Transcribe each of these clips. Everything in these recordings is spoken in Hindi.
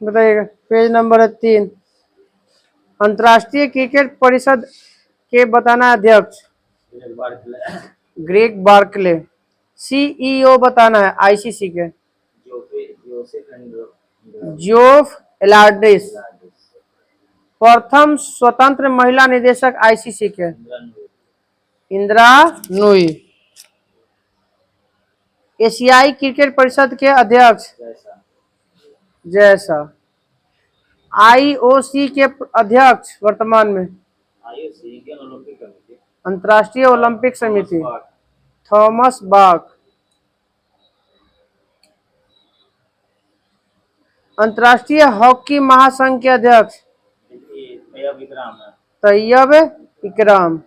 बताइएगा। पेज नंबर है 3। अंतर्राष्ट्रीय क्रिकेट परिषद के बताना अध्यक्ष ग्रेग बार्कले। सीईओ बताना है आईसीसी के जोफ एलार्डिस। प्रथम स्वतंत्र महिला निदेशक आईसीसी के इंदिरा नूई। एशियाई क्रिकेट परिषद के अध्यक्ष जैसा। आईओसी के अध्यक्ष वर्तमान में अंतर्राष्ट्रीय ओलंपिक समिति थॉमस बाक। अंतर्राष्ट्रीय हॉकी महासंघ के अध्यक्ष तैयब इकराम।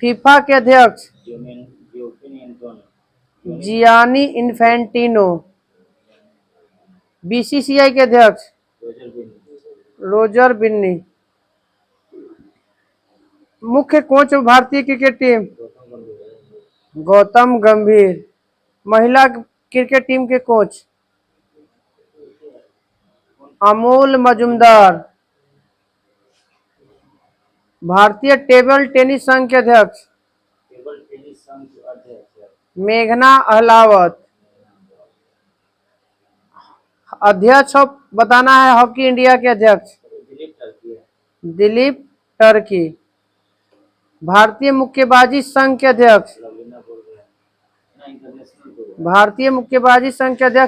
फीफा के अध्यक्ष जियानी इन्फेंटिनो। बीसीसीआई के अध्यक्ष रोजर बिन्नी। मुख्य कोच भारतीय क्रिकेट टीम गौतम गंभीर। महिला क्रिकेट टीम के कोच अमोल मजुमदार। भारतीय टेबल टेनिस संघ के अध्यक्ष मेघना अहलावत। अध्यक्ष बताना है हॉकी इंडिया के अध्यक्ष दिलीप टर्की। भारतीय मुक्केबाजी संघ के अध्यक्ष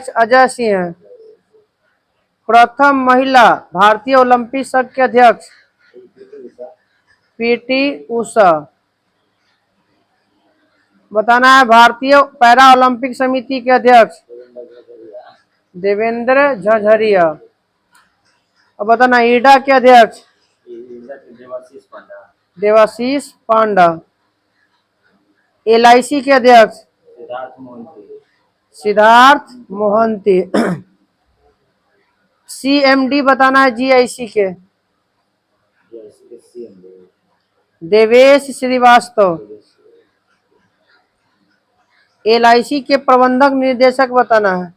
अजय सिंह हैं। प्रथम महिला भारतीय ओलंपिक संघ के अध्यक्ष पीटी उषा। बताना है भारतीय पैरा ओलंपिक समिति के अध्यक्ष देवेंद्र झझरिया। अब बताना ईडा के अध्यक्ष देवाशीष पांडा। एलआईसी के अध्यक्ष सिद्धार्थ मोहंती। सीएमडी बताना है जीआईसी के देवेश श्रीवास्तव। एलआईसी के प्रबंधक निर्देशक बताना है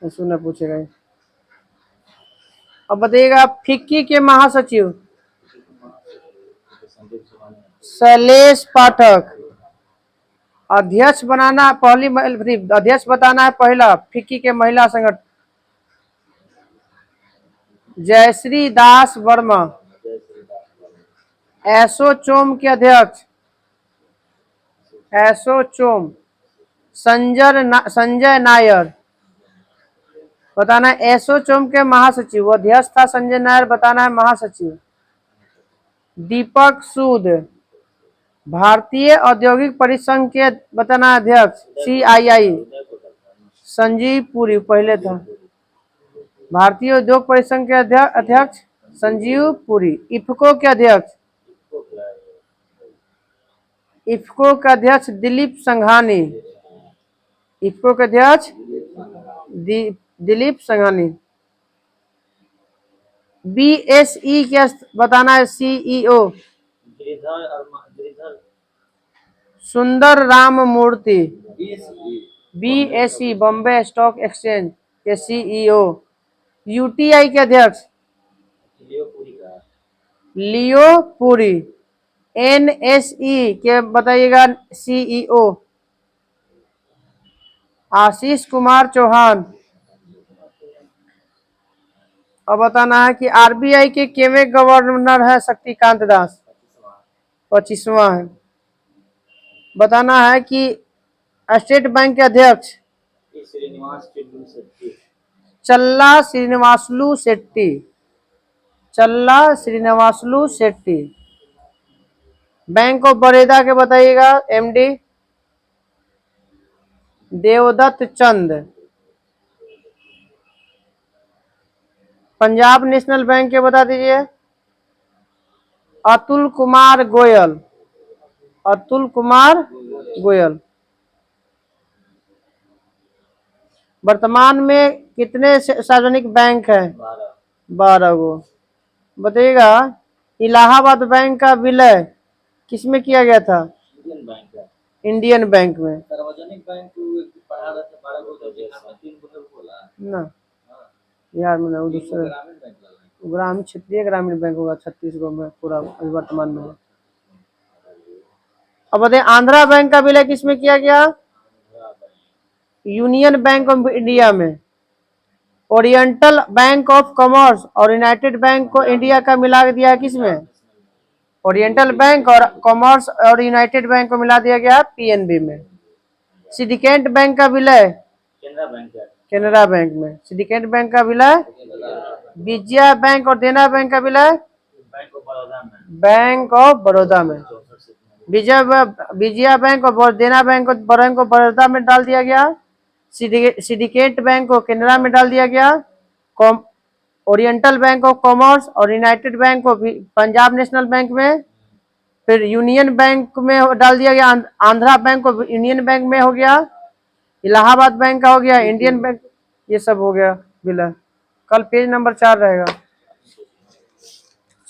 सुनना पूछेगा। अब बताइएगा फिक्की के महासचिव शैलेश पाठक। अध्यक्ष बनाना अध्यक्ष बताना है पहला फिक्की के महिला संगठन जयश्री दास वर्मा। एसोचोम के अध्यक्ष संजय नायर। बताना है एसोचोम के महासचिव अध्यक्ष था संजय नायर। बताना है महासचिव दीपक सूद। भारतीय औद्योगिक परिसंघ के बताना अध्यक्ष सीआईआई संजीव पुरी पहले था। भारतीय उद्योग परिसंघ के अध्यक्ष संजीव पुरी। इफको के अध्यक्ष दिलीप संघानी। इफको के अध्यक्ष दिलीप संघानी। बीएसई के बताना है सीईओ सुंदर राम मूर्ति। बीएसई बॉम्बे स्टॉक एक्सचेंज के सीईओ। यूटीआई के अध्यक्ष लियो पुरी। एनएसई के बताइएगा सीईओ आशीष कुमार चौहान। अब बताना है कि आरबीआई के केवे गवर्नर है शक्तिकांत दास 25वां है। बताना है कि स्टेट बैंक के अध्यक्ष चल्ला श्रीनिवासलू शेट्टी। बैंक ऑफ बड़ौदा के बताइएगा एमडी देवदत्त चंद। पंजाब नेशनल बैंक के बता दीजिए अतुल कुमार गोयल। वर्तमान में कितने सार्वजनिक बैंक हैं 12 गो। बताइएगा इलाहाबाद बैंक का विलय किसमें किया गया था इंडियन बैंक में। सार्वजनिक बैंक ना बिहार में नहीं, दूसरे ग्रामीण क्षेत्रीय ग्रामीण बैंक होगा छत्तीसगढ़ में पूरा अभी वर्तमान में है। अब बताइए आंध्रा बैंक का विलय किसमें किया गया? यूनियन बैंक ऑफ इंडिया में। ओरिएंटल बैंक ऑफ कॉमर्स और यूनाइटेड बैंक को इंडिया का मिला दिया है किसमें? ओरिएंटल बैंक और कॉमर्स और यूनाइटेड बैंक को मिला दिया गया पीएनबी में। सिंडिकेट बैंक का विलय केनरा बैंक में। सिंडिकेट बैंक का विलय विजया बैंक और देना बैंक का विलय बैंक ऑफ बड़ौदा में। विजया बैंक और देना बैंक को बड़ौदा में डाल दिया गया। सिंडिकेट बैंक को केनरा में डाल दिया गया। ओरिएंटल बैंक ऑफ कॉमर्स और यूनाइटेड बैंक को पंजाब नेशनल बैंक में। फिर यूनियन बैंक में डाल दिया गया। आंध्रा बैंक को यूनियन बैंक में हो गया। इलाहाबाद बैंक का हो गया इंडियन बैंक। ये सब हो गया विलय। कल पेज नंबर 4 रहेगा।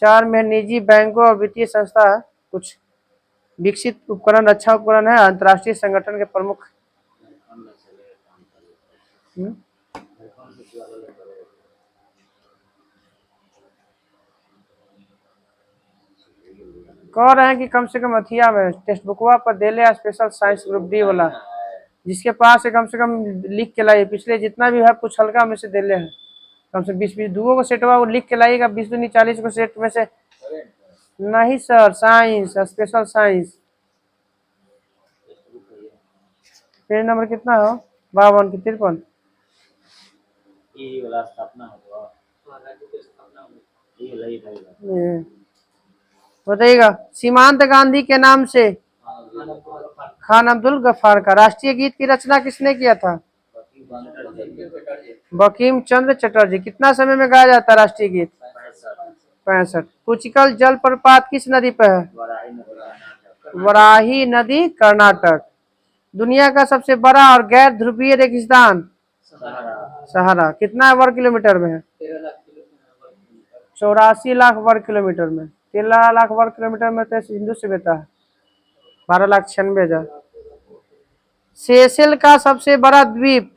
4 में निजी बैंकों और वित्तीय संस्था कुछ विकसित उपकरण अच्छा उपकरण है अंतर्राष्ट्रीय संगठन के प्रमुख। कह रहे हैं कि कम से कम अथिया में टेक्स्ट बुकवा पर दे ले स्पेशल साइंस ग्रुप डी वाला, जिसके पास है कम से कम लिख के लाइए। पिछले जितना भी है कुछ हल्का में से दे ले है कम से 20-20 दुओ को सेट हुआ वो लिख के लाइएगा। 20 दूनी 40 को सेट में से नहीं sir, science special science. Page number कितना हो? 52 की 53। बताइएगा सीमांत गांधी के नाम से खान अब्दुल गफ्फार का राष्ट्रीय गीत की रचना किसने किया था? बंकिम चंद्र चटर्जी। कितना समय में गाया जाता है राष्ट्रीय गीत? 65। कुचिकल जलप्रपात किस नदी पर है? वराही नदी कर्नाटक। दुनिया का सबसे बड़ा और गैर ध्रुवीय रेगिस्तान सहारा कितना वर्ग किलोमीटर में है? 84 लाख वर्ग किलोमीटर में। 13 लाख वर्ग किलोमीटर में तो हिंदू सभ्यता है। 12,96,000। सेशेल का सबसे बड़ा द्वीप?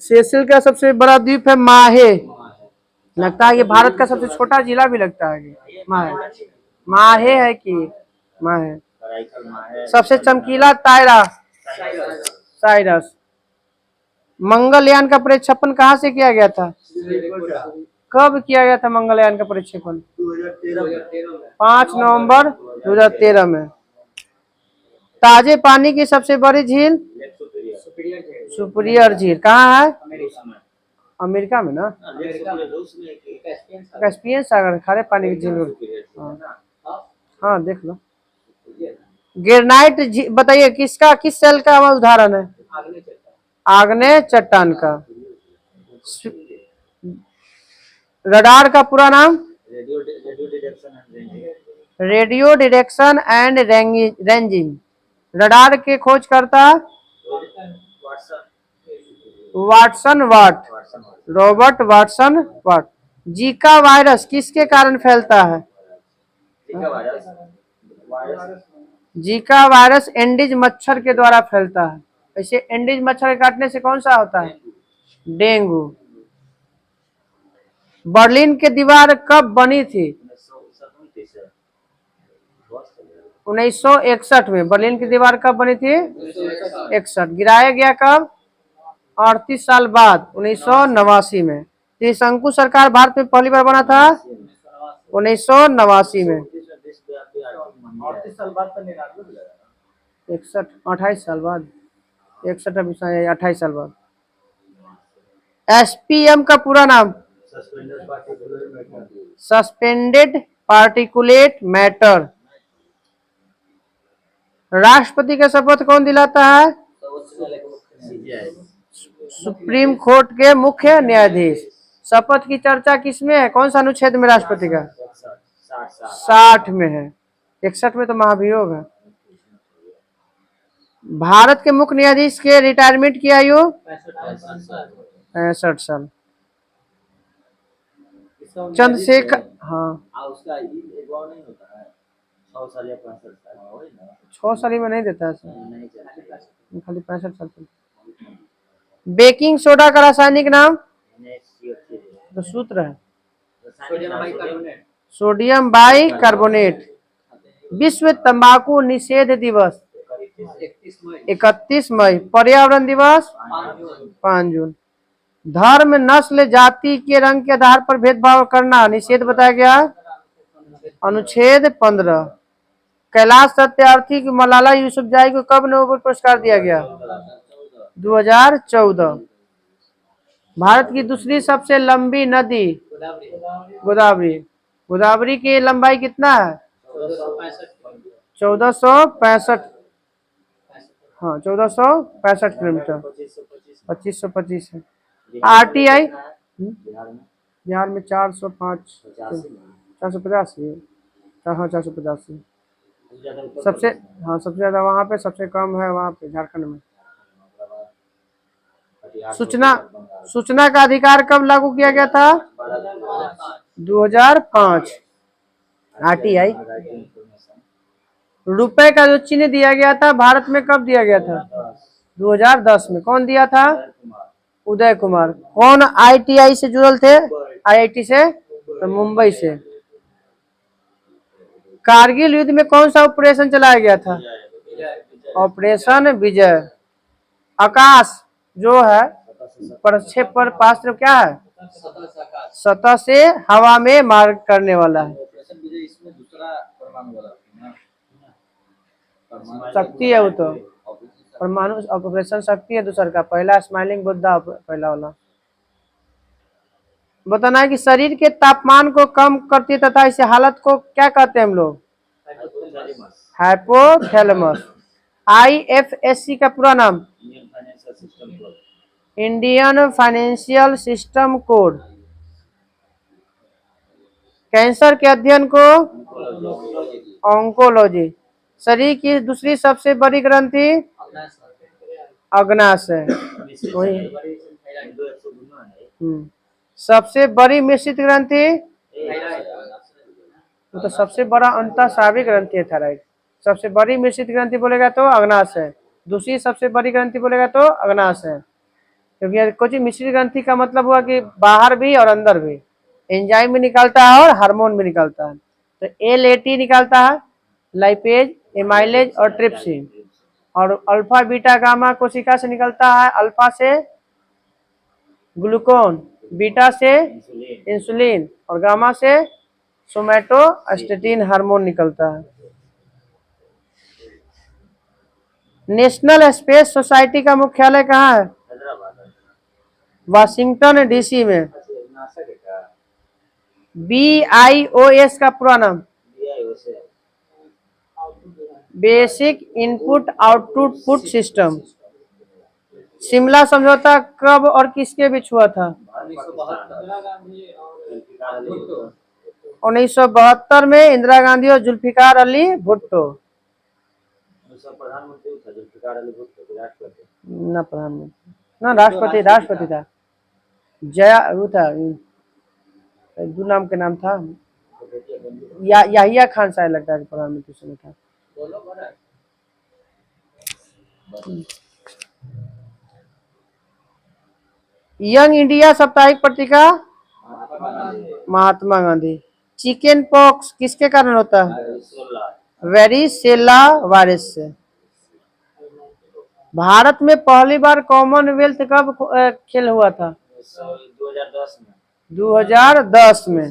सेशेल का सबसे बड़ा द्वीप है माहे। लगता है ये भारत का सबसे छोटा जिला भी लगता है कि माहे। माहे है कि माहे। सबसे चमकीला तारा साइरस। मंगलयान का प्रक्षेपण कहाँ से किया गया था? कब किया गया था मंगलयान का प्रक्षेपण? 5 नवंबर 2013 में। ताजे पानी की सबसे बड़ी झील? सुपीरियर झील कहाँ है? अमेरिका में ना। कैस्पियन सागर खारे पानी की झील। हाँ देख लो। ग्रेनाइट बताइए किसका किस सेल का उदाहरण है? आग्नेय चट्टान का। रडार का पूरा नाम? Radio detection and ranging. Radar के खोजकर्ता? वाटसन वाट। रॉबर्ट वाटसन वाट। जीका वायरस किसके कारण फैलता है? जीका वायरस एंडीज मच्छर के द्वारा फैलता है। ऐसे एंडीज मच्छर के काटने से कौन सा होता है? डेंगू। बर्लिन की दीवार कब बनी थी? 1961 में। बर्लिन की दीवार कब बनी थी? 61। गिराया गया कब? 38 साल बाद 1989 में। त्रिशंकु सरकार भारत में पहली बार बना था 1989 में। 61 28 साल बाद। 61 28 साल बाद। एसपीएम का पूरा नाम? Suspended particulate matter. राष्ट्रपति का शपथ कौन दिलाता है? सुप्रीम कोर्ट के मुख्य न्यायाधीश। शपथ की चर्चा किसमें है? कौन सा अनुच्छेद में राष्ट्रपति का? 60 में है। 61 में तो महाभियोग है। भारत के मुख्य न्यायाधीश के रिटायरमेंट की आयु? 65 साल। चंद्रशेखर। हाँ साल या 65 साल वही ना 6 साल में नहीं देता है सर, नहीं चलता खाली 65 साल तक। बेकिंग सोडा का रासायनिक नाम, तो सूत्र है सोडियम बाई कार्बोनेट। विश्व तंबाकू निषेध दिवस 31 मई। पर्यावरण दिवस 5 जून। धर्म, नस्ल, जाति के रंग के आधार पर भेदभाव करना निषेध बताया गया अनुच्छेद 15। कैलाश सत्यार्थी की मलाला यूसुफजई को कब नोबेल पुरस्कार दिया गया 2014। भारत की दूसरी सबसे लंबी नदी गोदावरी। गोदावरी की लंबाई कितना है 1465। हाँ 1465 किलोमीटर, 2525 है। RTI बिहार में 405, 485, हाँ 485 सबसे, हाँ सबसे ज्यादा वहाँ पे, सबसे कम है वहाँ पे झारखंड में। सूचना का अधिकार कब लागू किया गया था 2005। RTI। रुपए का जो चिन्ह दिया गया था भारत में कब दिया गया था 2010 में। कौन दिया था उदय कुमार। कौन ITI से जुड़ल थे IIT से, तो मुंबई से। कारगिल युद्ध में कौन सा ऑपरेशन चलाया गया था ऑपरेशन विजय। आकाश जो है प्रक्षेपणास्त्र क्या है, सतह से हवा में मार करने वाला है। शक्ति है वो तो, परमाणु ऑपरेशन शक्ति है दूसर का। पहला स्माइलिंग बुद्धा पहला वाला। बताना है कि शरीर के तापमान को कम करती है तथा इस हालत को क्या कहते हैं हम लोग हाइपोथैलेमस। IFSC का पूरा नाम Indian financial system code. Cancer के अध्ययन को ऑन्कोलॉजी। शरीर की दूसरी सबसे बड़ी ग्रंथि अग्नाशय। सबसे बड़ी मिश्रित ग्रंथि, तो सबसे बड़ा अंतःस्रावी ग्रंथि है थायराइड। सबसे बड़ी मिश्रित ग्रंथि बोलेगा तो अग्नाशय, दूसरी सबसे बड़ी ग्रंथि बोलेगा तो अग्नाशय। क्योंकि कुछ मिश्रित ग्रंथि का मतलब हुआ कि बाहर भी और अंदर भी, एंजाइम भी निकालता है और हार्मोन भी निकालता है। तो LAT निकालता है लाइपेज, एमाइलेज और ट्रिप्सिन। और अल्फा बीटा गामा कोशिका से निकलता है, अल्फा से ग्लूकोन, बीटा से इंसुलिन और गामा से सोमैटोस्टेटिन हार्मोन निकलता है। नेशनल स्पेस सोसाइटी का मुख्यालय कहाँ है वाशिंगटन DC में। BIOS का पूरा नाम basic input output system. Shimla समझौता कब और किसके बीच हुआ था 1972 में इंदिरा गांधी और जुल्फिकार अली भुट्टो। ना प्रधानमंत्री ना राष्ट्रपति था जया, वो था दो नाम के नाम था याहिया खान शायद लगता है प्रधानमंत्री समय था। यंग इंडिया साप्ताहिक पत्रिका महात्मा गांधी। चिकन पॉक्स किसके कारण होता है वेरिसेला वायरस से। भारत में पहली बार कॉमनवेल्थ कब खेल हुआ था 2010 में।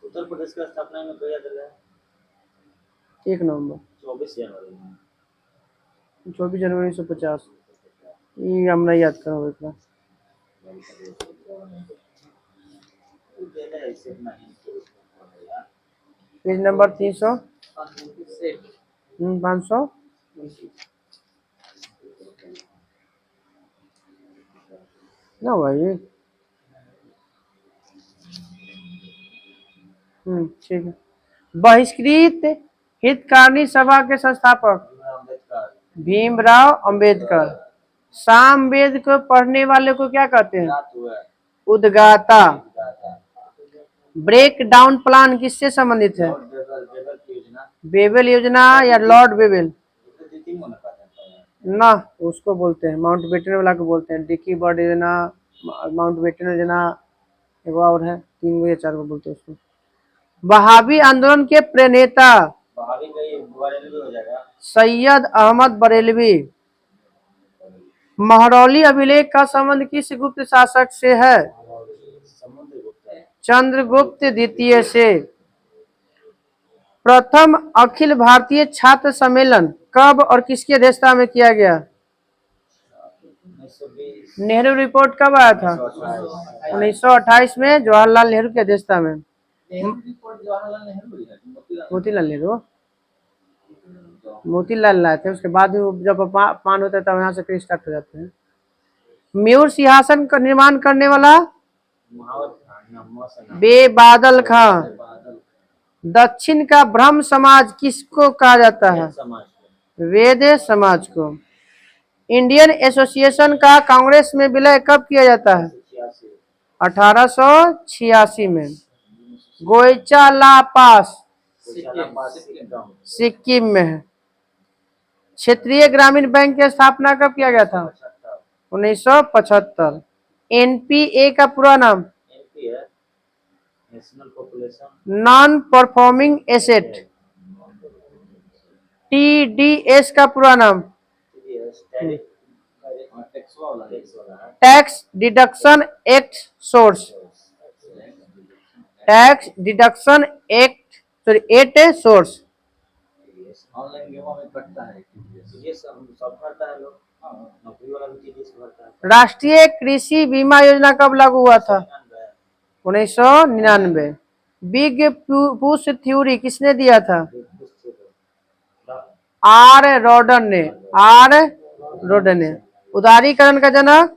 उत्तर प्रदेश का स्थापना में 1 नवंबर 24 जनवरी 1950। ये हम नहीं याद करो इतना। पेज नंबर 300 500 ना भाई। ठीक है। बहिष्कृत हितकारिणी सभा के संस्थापक भीमराव अंबेडकर। सामवेद को पढ़ने वाले को क्या कहते हैं उद्गाता। ब्रेक डाउन प्लान किससे संबंधित है? लॉर्ड बेबल की योजना बेबल योजना या लॉर्ड बेबल? तो तीन होना पाता है। ना, उसको बोलते हैं माउंट बेटन वाला को बोलते हैं डिकी बर्ड योजना, माउंट बेटन योजना, एगो और है, 3 गो या 4 गो बोलते हैं उसको। वहाबी आंदोलन के प्रणेता वहां भी कई बरेलवी हो जाएगा। सैयद अहमद बरेलवी। महरौली अभिलेख का संबंध किस गुप्त शासक से है? समुद्रगुप्त है। चंद्रगुप्त द्वितीय से। प्रथम अखिल भारतीय छात्र सम्मेलन कब और किसकी अध्यक्षता में किया गया? 1920 नेहरू रिपोर्ट कब आया था? 1928 में जवाहरलाल नेहरू की अध्यक्षता में। नेहरू रिपोर्ट जवाहरलाल नेहरू है, मोतीलाल नेहरू, मोतीलाल लाए थे, उसके बाद जब पान होता है तब यहाँ से फिर स्टार्ट हो जाते हैं। म्यूर सिंहासन का निर्माण करने वाला बेबादल खां। दक्षिण का ब्रह्म समाज किसको कहा जाता है? वेद समाज को। इंडियन एसोसिएशन का कांग्रेस में विलय कब किया जाता है? 1886 में। गोइचा ला पास सिक्किम में है। क्षेत्रीय ग्रामीण बैंक की स्थापना कब किया गया था? 1975। एनपीए का पूरा नाम? National population non performing asset. TDS का पूरा नाम? Tax deduction act source. Tax deduction act sorry at source. Online गेमों में कटता है, ये सब करता है लोग। नौकरी वाला भी चीज करता है। राष्ट्रीय कृषि बीमा योजना कब लागू हुआ था? 1999। बिग पुश थ्योरी किसने दिया था? आर रॉडन ने। आर रॉडन ने। उदारीकरण का जनक?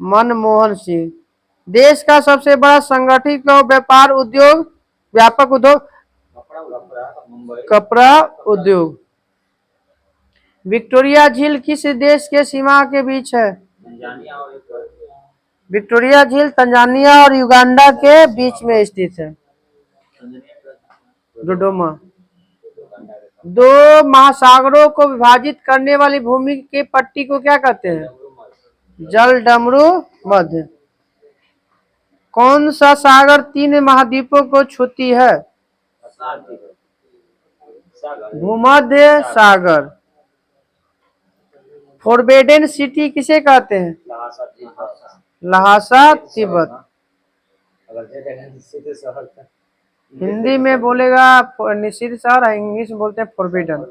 मनमोहन सिंह। देश का सबसे बड़ा संगठित व्यापार उद्योग, व्यापक उद्योग कपड़ा उद्योग। विक्टोरिया झील किस देश के सीमा के बीच है? विक्टोरिया झील तंजानिया और युगांडा के बीच में स्थित है। डोडोमा। 2 महासागरों को विभाजित करने वाली भूमि के पट्टी को क्या कहते हैं? जल डमरू मध्य। कौन सा सागर 3 महाद्वीपों को छूती है? भूमध्य सागर। फोरबिडेन सिटी किसे कहते हैं? लहासा तिब्बत। हिंदी में बोलेगा निषिद्ध शहर, इंग्लिश में बोलते हैं फोरबिडन।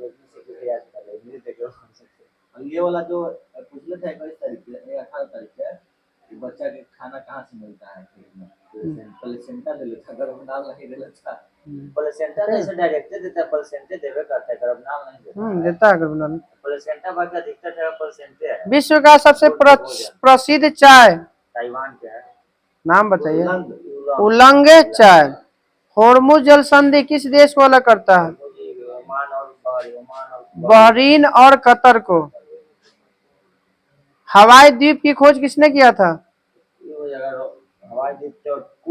ये वाला जो पूछले थे 21 तारीख के 18 तारीख के कि बच्चा के खाना कहाँ से मिलता है, प्लेसेंटा ले लेता, गरम दाल नहीं ले लेता। प्लेसेंटा नहीं से डायरेक्ट देता है, प्लेसेंटे देवे करता है, गरम दाल नहीं देता। देता है गरम दाल। प्लेसेंटा बाकी अधिकतर जगह प्लेसेंटे है। विश्व का सबसे प्रसिद्ध चाय? ताइवान के है। नाम बताइए। उलंग चाय। होर्मुज जल संधि किस देश को अलग करता है? बहरीन और कतर को। हवाई द्वीप की खोज किसने किया था?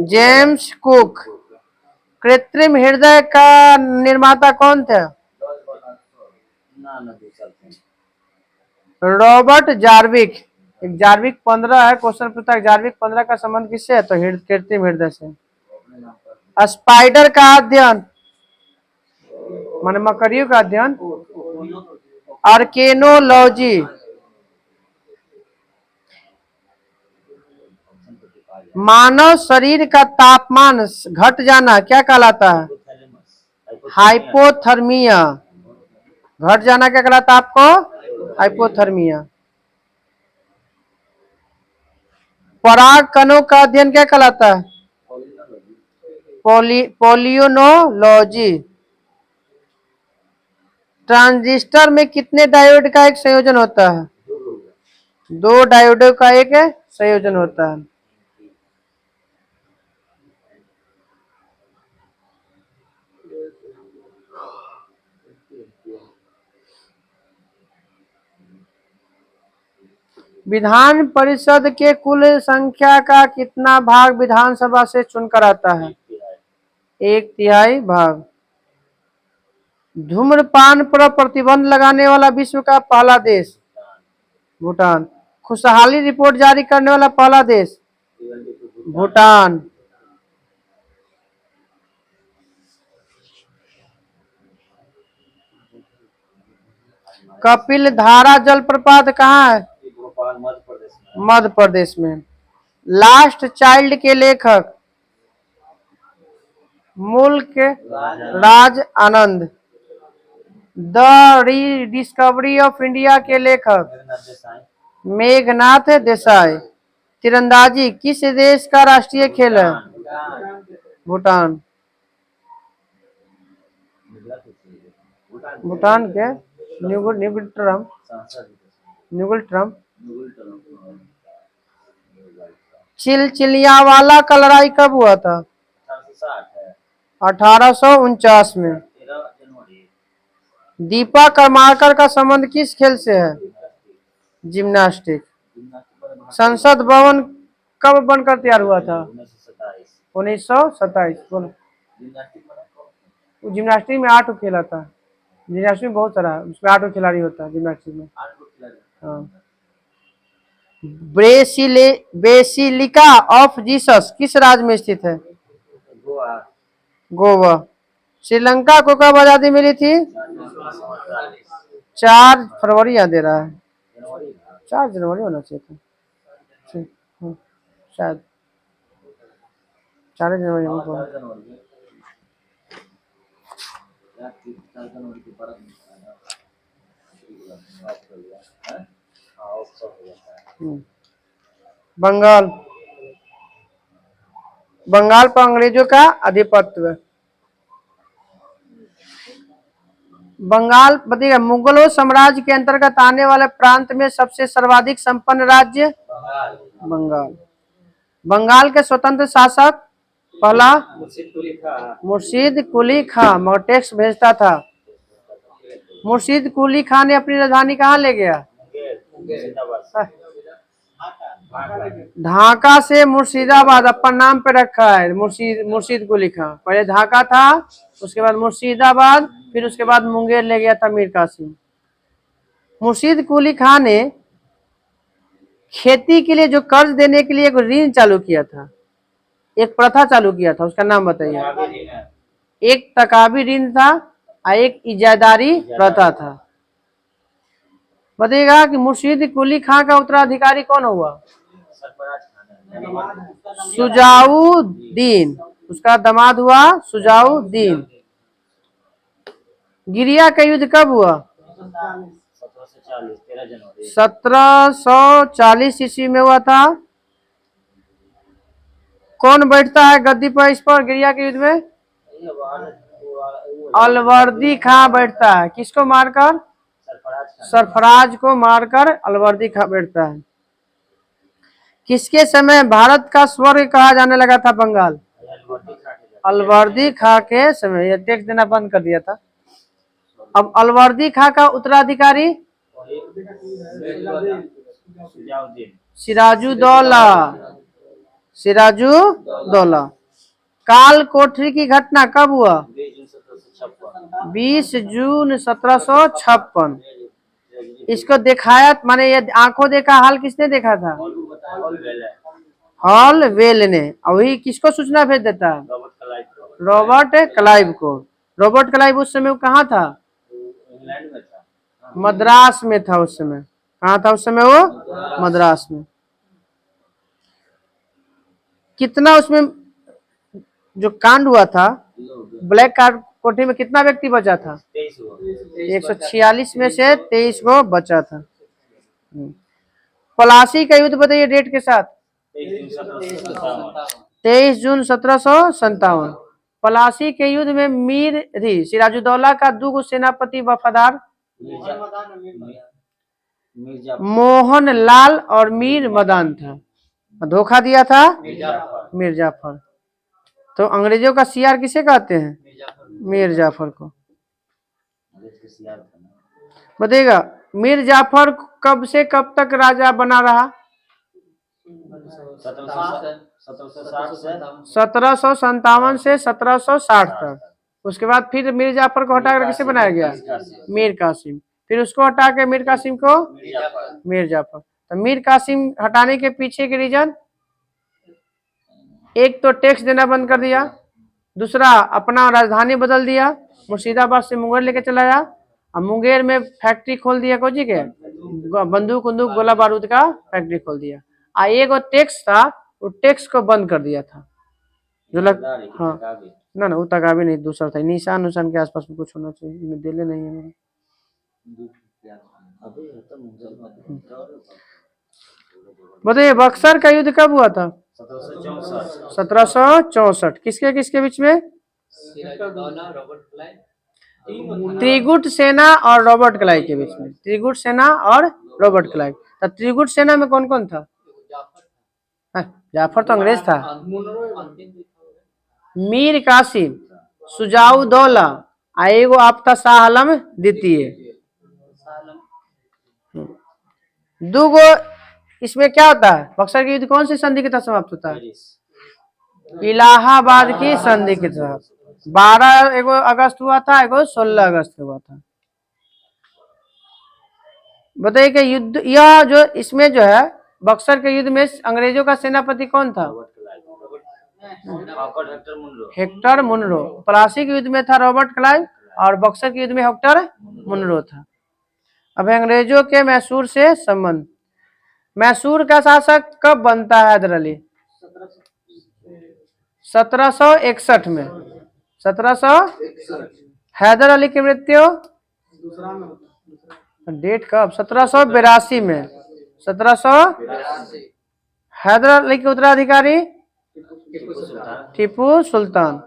James cook. कृत्रिम हृदय का निर्माता कौन था? Robert Jarvik. एक जार्विक 15 है, क्वेश्चन पूछता है जार्विक 15 का संबंध किससे है? तो कृत्रिम हृदय से। स्पाइडर का अध्ययन माने मकड़ियों का अध्ययन आर्केनोलॉजी। मानव शरीर का तापमान घट जाना क्या कहलाता है? हाइपोथर्मिया। घट जाना क्या कहलाता है आपको? हाइपोथर्मिया। पराग कणों का अध्ययन क्या कहलाता है? पोलियोनोलॉजी। ट्रांजिस्टर में कितने डायोड का एक संयोजन होता है? 2 डायोडों का एक संयोजन होता है। विधान परिषद के कुल संख्या का कितना भाग विधानसभा से चुनकर आता है? 1/3 भाग। धूम्रपान पर प्रतिबंध लगाने वाला विश्व का पहला देश? भूटान। खुशहाली रिपोर्ट जारी करने वाला पहला देश? भूटान। कपिल धारा जलप्रपात कहाँ है? भोपाल मध्य प्रदेश में। मध्य प्रदेश में। लास्ट चाइल्ड के लेखक? मुल्क Raj Anand. The rediscovery of India के लेखक? मेघनाथ देसाई। तीरंदाजी किस देश का राष्ट्रीय खेल है? भूटान। भूटान के न्यूगल ट्रम्प। चिलचिलिया वाला का लड़ाई कब हुआ था? 1849 में। दीपा करमाकर का संबंध किस खेल से है? जिम्नास्टिक। संसद भवन कब बनकर तैयार हुआ था? 1927। बोलो। जिम्नास्टिक में 8 खेला था। जिम्नास्टिक में बहुत सारा, उसमें 8 खिलाड़ी होता है जिम्नास्टिक में। हाँ। बेसिलिका ऑफ जीसस किस राज्य में स्थित है? गोवा। श्रीलंका को कब आजादी मिली थी? 4 फरवरी याद दे रहा है। 4 जनवरी होना चाहिए था शायद। 4 जनवरी बंगाल। बंगाल पर अंग्रेजों का आधिपत्य। बंगाल बताइएगा, मुगलों साम्राज्य के अंतर्गत आने वाले प्रांत में सबसे सर्वाधिक संपन्न राज्य? बंगाल। बंगाल के स्वतंत्र शासक? पहला मुर्शीद कुली खां, मगर टैक्स भेजता था। मुर्शीद कुली खां ने अपनी राजधानी कहाँ ले गया? ढाका से मुर्शिदाबाद अपन नाम पे रखा है। मुर्शीद कुली खां पहले ढाका था, उसके बाद मुर्शिदाबाद, फिर उसके बाद मुंगेर ले गया था मीर कासिम। मुर्शीद कुली खां ने खेती के लिए जो कर्ज देने के लिए एक ऋण चालू किया था, एक प्रथा चालू किया था, उसका नाम बताइए। एक तकाबी ऋण था और एक इजादारी प्रथा था। बताइएगा कि मुर्शीद कुली खां का उत्तराधिकारी कौन हुआ? सुजाउद्दीन। उसका दामाद हुआ सुजाउद्दीन। गिरिया का युद्ध कब हुआ? 1740 ईस्वी में हुआ था। कौन बैठता है गद्दी पर इस पर गिरिया के युद्ध में? अलवर्दी खां बैठता है। किसको मारकर? सरफराज को मारकर अलवर्दी खां बैठता है। किसके समय भारत का स्वर्ग कहा जाने लगा था बंगाल? अलवर्दी खां के समय। यह टैक्स देना बंद कर दिया था। अब अलवर्दी खां का उत्तराधिकारी? सिराजुद्दौला। सिराजुद्दौला। काल कोठरी की घटना कब हुआ? 20 जून 1756। इसको दिखाया, माने ये आंखों देखा हाल किसने देखा था? हॉल वेल ने। वही किसको सूचना भेज देता? रॉबर्ट क्लाइव को। रॉबर्ट क्लाइव उस समय कहाँ था? मद्रास में था उस समय। कहाँ था उस समय वो? मद्रास में। कितना उसमें जो कांड हुआ था ब्लैक कार्ड कोठी में, कितना व्यक्ति बचा था? 146 में से 23 को बचा था। पलासी का युद्ध बताइए डेट के साथ। 23 जून 1757। पलासी के युद्ध में मीर सिराजुद्दौला का 2 सेनापति वफादार? मोहन लाल और मीर मदान था। धोखा दिया था मीर जाफर। तो अंग्रेजों का सीआर किसे कहते हैं? मीर जाफर को। बताइएगा मीर जाफर कब से कब तक राजा बना रहा? 1757 से 1760 तक। उसके बाद फिर मीर जाफर को हटाकर किसे बनाया गया? मीर कासिम। फिर उसको हटा के मीर कासिम को मीर जाफर। तो मीर कासिम हटाने के पीछे के रीजन, एक तो टैक्स देना बंद कर दिया, दूसरा अपना राजधानी बदल दिया, मुर्शिदाबाद से मुंगेर लेके चला आया, और मुंगेर में फैक्ट्री खोल दिया कोजी के बंदूक गोला बारूद का फैक्ट्री खोल दिया। आ एगो टैक्स था, वो टैक्स को बंद कर दिया था जो लग, हाँ ना वो तगावी नहीं, दूसरा था निशान उशान के आसपास में कुछ होना चाहिए, इन्हें दिले नहीं है मेरा। बताइए बक्सर का युद्ध कब हुआ था? 1764। किसके किसके बीच में? त्रिगुट सेना और रॉबर्ट क्लाइव के बीच में। त्रिगुट सेना और रॉबर्ट क्लाइव। तो त्रिगुट सेना में कौन कौन था? जाफर तो अंग्रेज था। मीर कासिम, सुजाउद्दौला, एगो आफ्ता शाह आलम द्वितीय। दूगो इसमें क्या होता है? बक्सर के युद्ध कौन सी संधि के तहत समाप्त होता है? इलाहाबाद की संधि के तहत। 12 एगो अगस्त हुआ था, एगो 16 अगस्त हुआ था। बताइए कि युद्ध, यह जो इसमें जो है बक्सर के युद्ध में अंग्रेजों का सेनापति कौन था? Hector Munro. प्लासी के युद्ध में था रॉबर्ट क्लाइव, और बक्सर के युद्ध में हेक्टर मुनरो था। अब अंग्रेजों के मैसूर से संबंध। मैसूर का शासक कब बनता है हैदर अली? 1761 में। 1700 हैदर अली की मृत्यु डेट कब? 1782 में। 1700 हैदर अली के उत्तराधिकारी टीपू सुल्तान।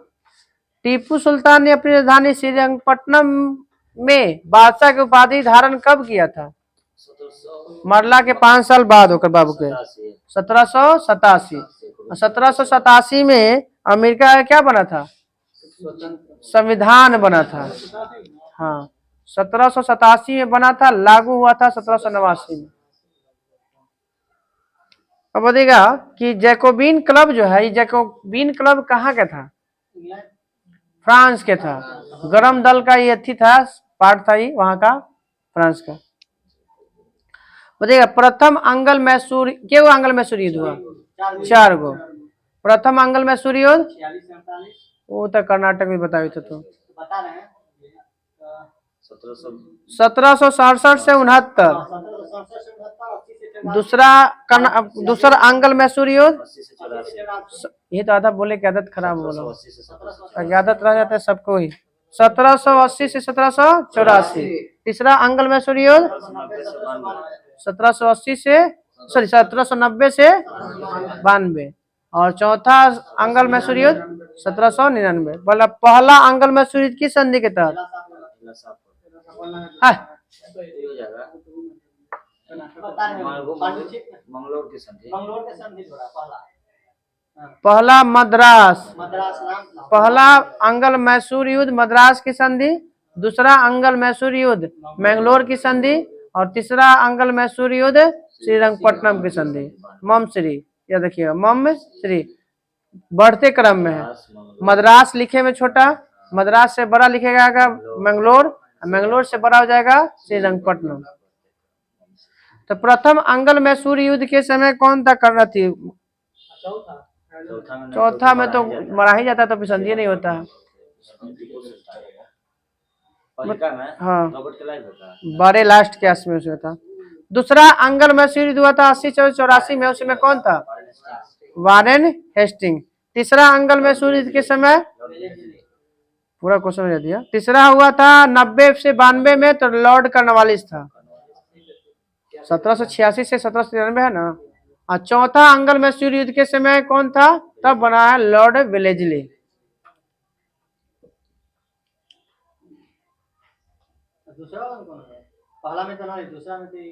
टीपू सुल्तान ने अपनी राजधानी श्रीरंगपट्टनम में बादशाह की उपाधि धारण कब किया था? मरला के 5 साल बाद होकर बाबू के 1787। 1787 में अमेरिका का क्या बना था? संविधान बना था। हाँ 1787 में बना था, लागू हुआ था 1789 में। अब बताइएगा कि जैकोबिन क्लब जो है, ये जैकोबिन क्लब कहाँ का था? फ्रांस के था। गरम दल का ये थी था, पार्ट था ये वहां का, फ्रांस का। बताइएगा प्रथम अंगल मैसूर, के वो अंगल मैसूर युद्ध हुआ? 4 गो। प्रथम अंगल मैसूर युद्ध वो तो कर्नाटक में बताए थे। तो 1767 से 69। दूसरा अंगल मैसूर युद्ध, ये तो आधा बोले की आदत खराब बोला, आदत रह जाता है सबको ही। 1780 से 1784। तीसरा अंगल मैसूर युद्ध 1780 से 1790 से 92। और चौथा अंगल मैसूर युद्ध 1799। बोला पहला अंगल मैसूर युद्ध की संधि के तहत? पहला मद्रास, पहला अंगल मैसूर युद्ध मद्रास की संधि, दूसरा अंगल मैसूर युद्ध मैंगलोर की संधि, और तीसरा अंगल मैसूर युद्ध श्रीरंगपट्टनम की संधि। मम श्री, या देखिएगा मम श्री बढ़ते क्रम में है। मद्रास लिखे में छोटा, मद्रास से बड़ा लिखेगा मैंगलोर, मैंगलोर से बड़ा हो जाएगा श्रीरंगपट्टनम। तो प्रथम अंगल मैसूर युद्ध के समय कौन था कर रहा थी? चौथा में तो मरा ही जाता, तो संधि नहीं होता। हाँ बड़े लास्ट के आस में उसमें था। दूसरा अंगल मैसूर युद्ध हुआ था 80-84 में, उसमें कौन था? Warren Hastings. तीसरा अंगल मैसूर युद्ध के समय, पूरा क्वेश्चन दे दिया। तीसरा हुआ था 90 से 92 में, तो लॉर्ड कर्नवालिस था। 1786 से 1793 है ना। और चौथा अंगल मैसूर युद्ध के समय कौन था? तब बना है लॉर्ड वेलेजली।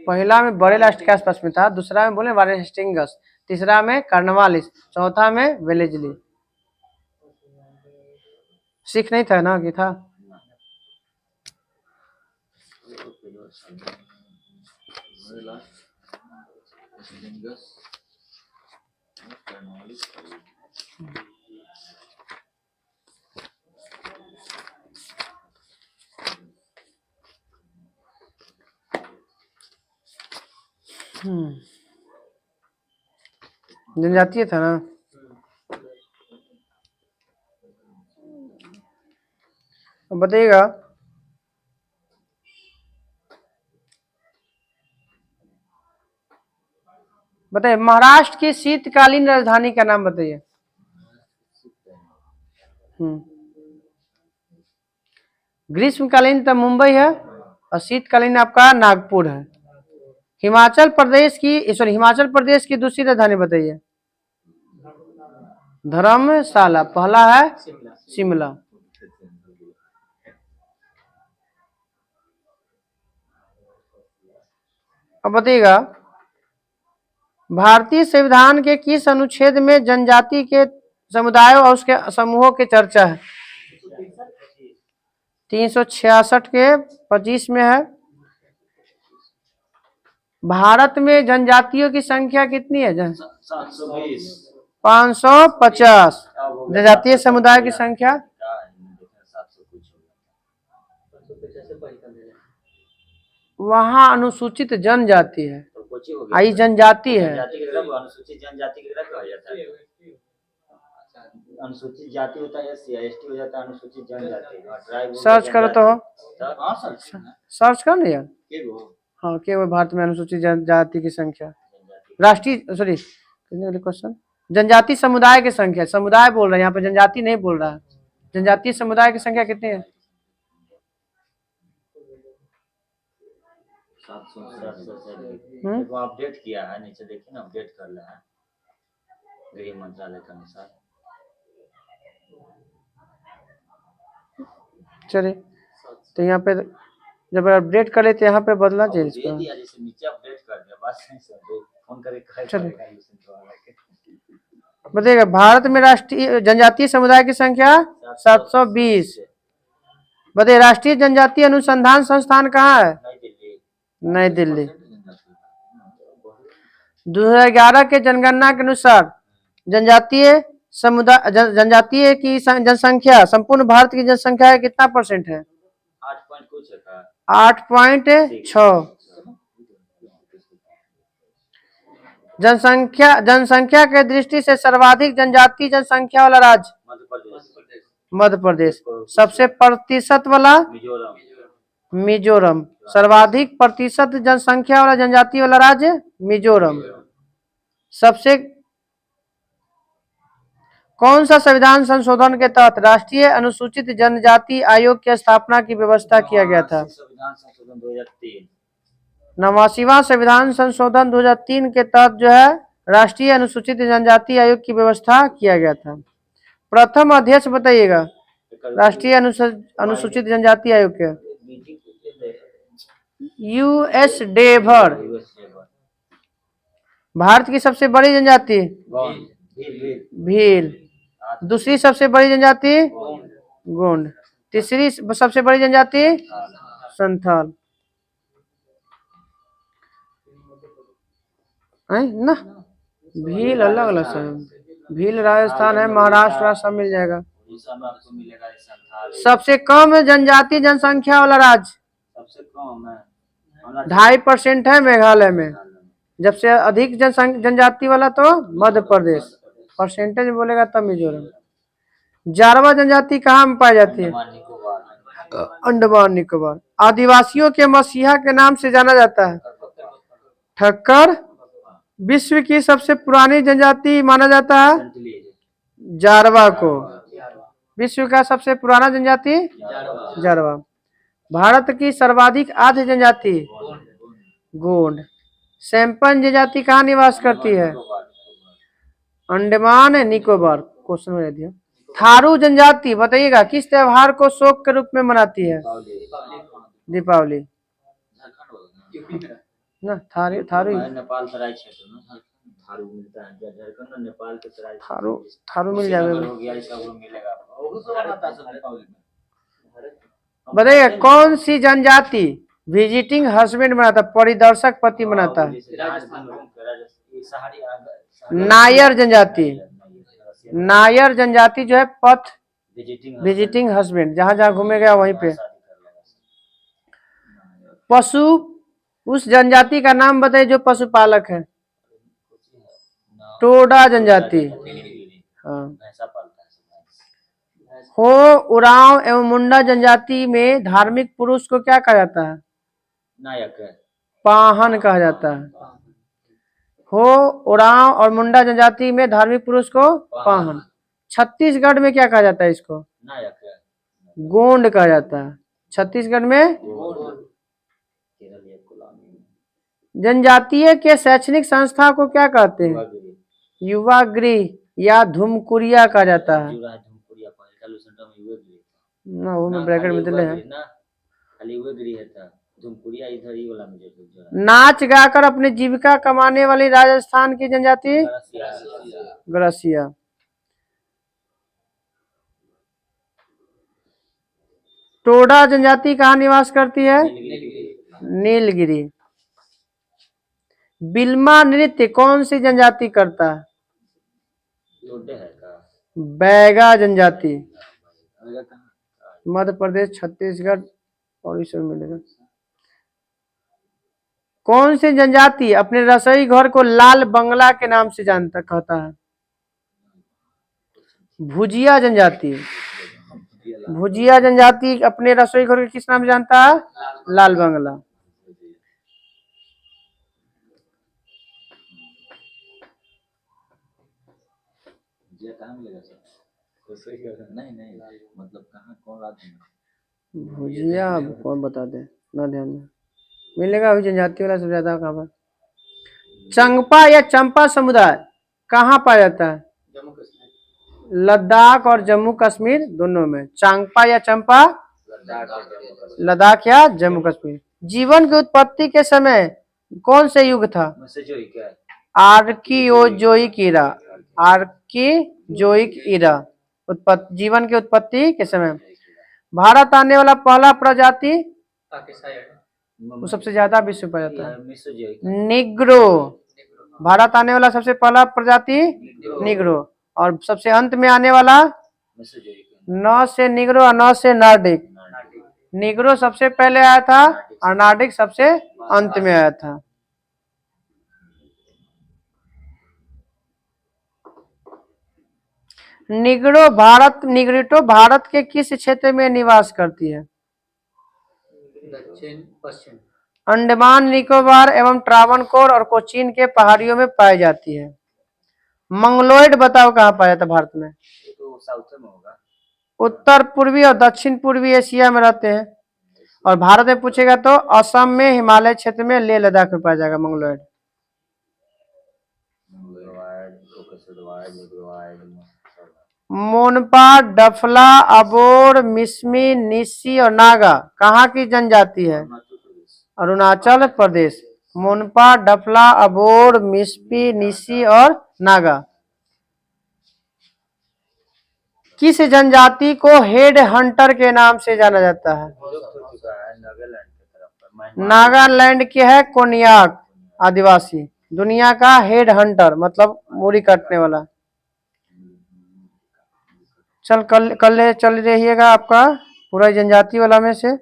पहला में बड़े लास्ट के आसपास में था, दूसरा में बोले वारेन हेस्टिंग्स, तीसरा में कर्नवालिस, चौथा में वेलेजली। सिख नहीं था ना कि था? जनजातीय था ना। अब बताइएगा, बताइए महाराष्ट्र की शीतकालीन राजधानी का नाम बताइए। ग्रीष्मकालीन तो मुंबई है और शीतकालीन आपका नागपुर है। हिमाचल प्रदेश की दूसरी राजधानी बताइए। धर्मशाला। पहला है शिमला। अब बताइएगा, भारतीय संविधान के किस अनुच्छेद में जनजाति के समुदायों और उसके समूहों की चर्चा है? 366 के 25 में है। भारत में जनजातियों की संख्या कितनी है? 550। जनजातीय समुदाय की संख्या वहाँ अनुसूचित जनजाति है, आई जनजाति है। अनुसूचित जनजाति की तरह कहा जाता है। अनुसूचित जाति होता है एससी, एसटी हो जाता है अनुसूचित जनजाति। सर्च करो तो, सर्च करो ना यार। हाँ, केवल भारत में अनुसूचित जनजाति की संख्या, राष्ट्रीय सॉरी क्वेश्चन, जनजाति समुदाय की संख्या, समुदाय बोल रहे हैं यहाँ पे, जनजाति नहीं बोल रहा है। जनजातीय समुदाय की संख्या कितनी है? 700। अपडेट किया है, नीचे देखिए ना, अपडेट कर रहा है गृह मंत्रालय के अनुसार। चलिए, तो यहाँ पे जब अपडेट करे तो यहाँ पे बदलना चाहिए इसको। नीचे अपडेट कर दिया, बस फोन करके। चलिए बताइएगा, भारत में राष्ट्रीय जनजातीय समुदाय की संख्या 720। बताइए, राष्ट्रीय जनजातीय अनुसंधान संस्थान कहाँ है? नई दिल्ली। 2011 के जनगणना के अनुसार जनजातीय समुदाय जनजातीय की जनसंख्या संपूर्ण भारत की जनसंख्या का कितना % है? 8.6। जनसंख्या के दृष्टि से सर्वाधिक जनजातीय जनसंख्या वाला राज्य मध्य प्रदेश। सबसे प्रतिशत वाला मिजोरम। सर्वाधिक प्रतिशत जनसंख्या वाला जनजाति वाला राज्य मिजोरम। सबसे कौन सा संविधान संशोधन के तहत राष्ट्रीय अनुसूचित जनजाति आयोग की स्थापना की व्यवस्था किया गया था? संविधान संशोधन 2003। 89वां संविधान संशोधन 2003 के तहत जो है राष्ट्रीय अनुसूचित जनजाति आयोग की व्यवस्था किया गया था। प्रथम अध्यक्ष बताइएगा राष्ट्रीय अनुसूचित जनजाति आयोग के। US डेभर। भारत की सबसे बड़ी जनजाति भील। दूसरी सबसे बड़ी जनजाति गोंड। तीसरी सबसे बड़ी जनजाति संथाल ना। भील अलग अलग सब, भील राजस्थान है, महाराष्ट्र सब मिल जाएगा। सबसे कम जनजाति जनसंख्या वाला राज्य सबसे कम है 2.5% है मेघालय में। जब से अधिक जनजाति वाला तो मध्य प्रदेश। परसेंटेज बोलेगा तब मिजोरम। जारवा जनजाति कहाँ में पाई जाती है? अंडमान निकोबार। आदिवासियों के मसीहा के नाम से जाना जाता है ठक्कर। विश्व की सबसे पुरानी जनजाति माना जाता है जारवा को। विश्व का सबसे पुराना जनजाति जारवा। भारत की सर्वाधिक आद्य जनजाति गोंड। सैंपन जनजाति कहाँ निवास करती है? अंडमान निकोबार। क्वेश्चन में दिया। थारू जनजाति बताइएगा किस त्योहार को शोक के रूप में मनाती है? दीपावली ना। थारू नेपाल तराई क्षेत्र में थारू मिलता है। झारखंड नेपाल के तराई थारू मिल जाएगा। हो गया, इसका वो मिलेगा। बताइएगा कौन सी जनजाति विजिटिंग हस्बैंड बनाता, परिदर्शक पति बनाता है। नायर जनजाति, नायर जनजाति जो है पथ विजिटिंग हस्बैंड, जहां जहां घूमे गया वहीं पे। पशु, उस जनजाति का नाम बताइए जो पशुपालक है। टोडा जनजाति। हाँ। हो, उरांव एवं मुंडा जनजाति में धार्मिक पुरुष को क्या कहा जाता है? नायक, पाहन कहा जाता है। हो, उरांव और मुंडा जनजाति में धार्मिक पुरुष को पाहन। छत्तीसगढ़ में क्या कहा जाता है इसको? नायक, गोंड कहा जाता है छत्तीसगढ़ में। जनजातीय के शैक्षणिक संस्था को क्या कहते हैं? युवा गृह या धुमकुरिया कहा जाता है। ना वो में ब्रैकेट में दिले हैं। नाच गाकर अपनी जीविका कमाने वाली राजस्थान की जनजाति गरसिया। टोडा जनजाति कहाँ निवास करती है? नीलगिरी। बिल्मा नृत्य कौन सी जनजाति करता है? बैगा जनजाति। मध्य प्रदेश, छत्तीसगढ़ और इस में मिलेगा। कौन सी जनजाति अपने रसोई घर को लाल बंगला के नाम से जानता कहता है? भुजिया जनजाति। भुजिया जनजाति अपने रसोई घर को किस नाम से जानता है? लाल बंगला। नहीं मतलब कहाँ कौन राज्य में भुजिया कौन बता दे, ना ध्यान में मिलेगा अभी जनजाति वाला सबसे ज्यादा कहाँ पर। चंपा या चंपा समुदाय कहाँ पाया जाता है? लद्दाख और जम्मू कश्मीर दोनों में। चांगपा या चंपा लद्दाख या जम्मू कश्मीर। जीवन की उत्पत्ति के समय कौन से युग था? आर्कियोजोइक ईरा। आर्कियोजोइक ईरा जीवन की उत्पत्ति के समय। भारत आने वाला पहला प्रजाति वो सबसे ज्यादा विश्व पाया जाता है निग्रो। भारत आने वाला सबसे पहला प्रजाति निग्रो, और सबसे अंत में आने वाला न से निग्रो और न से नार्डिक। निग्रो सबसे पहले आया था और नार्डिक सबसे अंत में आया था। निग्रिटो भारत के किस क्षेत्र में निवास करती है? दक्षिण पश्चिम। अंडमान निकोबार एवं ट्रावनकोर और कोचीन के पहाड़ियों में पाई जाती है। मंगलोइड बताओ कहाँ पाया जाता भारत में? तो साउथ में होगा। उत्तर पूर्वी और दक्षिण पूर्वी एशिया में रहते हैं, और भारत में पूछेगा तो असम में, हिमालय क्षेत्र में, लेह लद्दाख में पाया जाएगा मंगलोइड। मोनपा, डफला, अबोर, मिसमी, निस्सी और नागा कहाँ की जनजाति है? अरुणाचल प्रदेश। मोनपा, डफला, अबोर, मिस्पी, निस्सी और नागा। किस जनजाति को हेड हंटर के नाम से जाना जाता है? नागालैंड के है कोन्याक आदिवासी दुनिया का हेड हंटर, मतलब मूड़ी काटने वाला। कल चल रहिएगा आपका पूरा जनजाति वाला में से,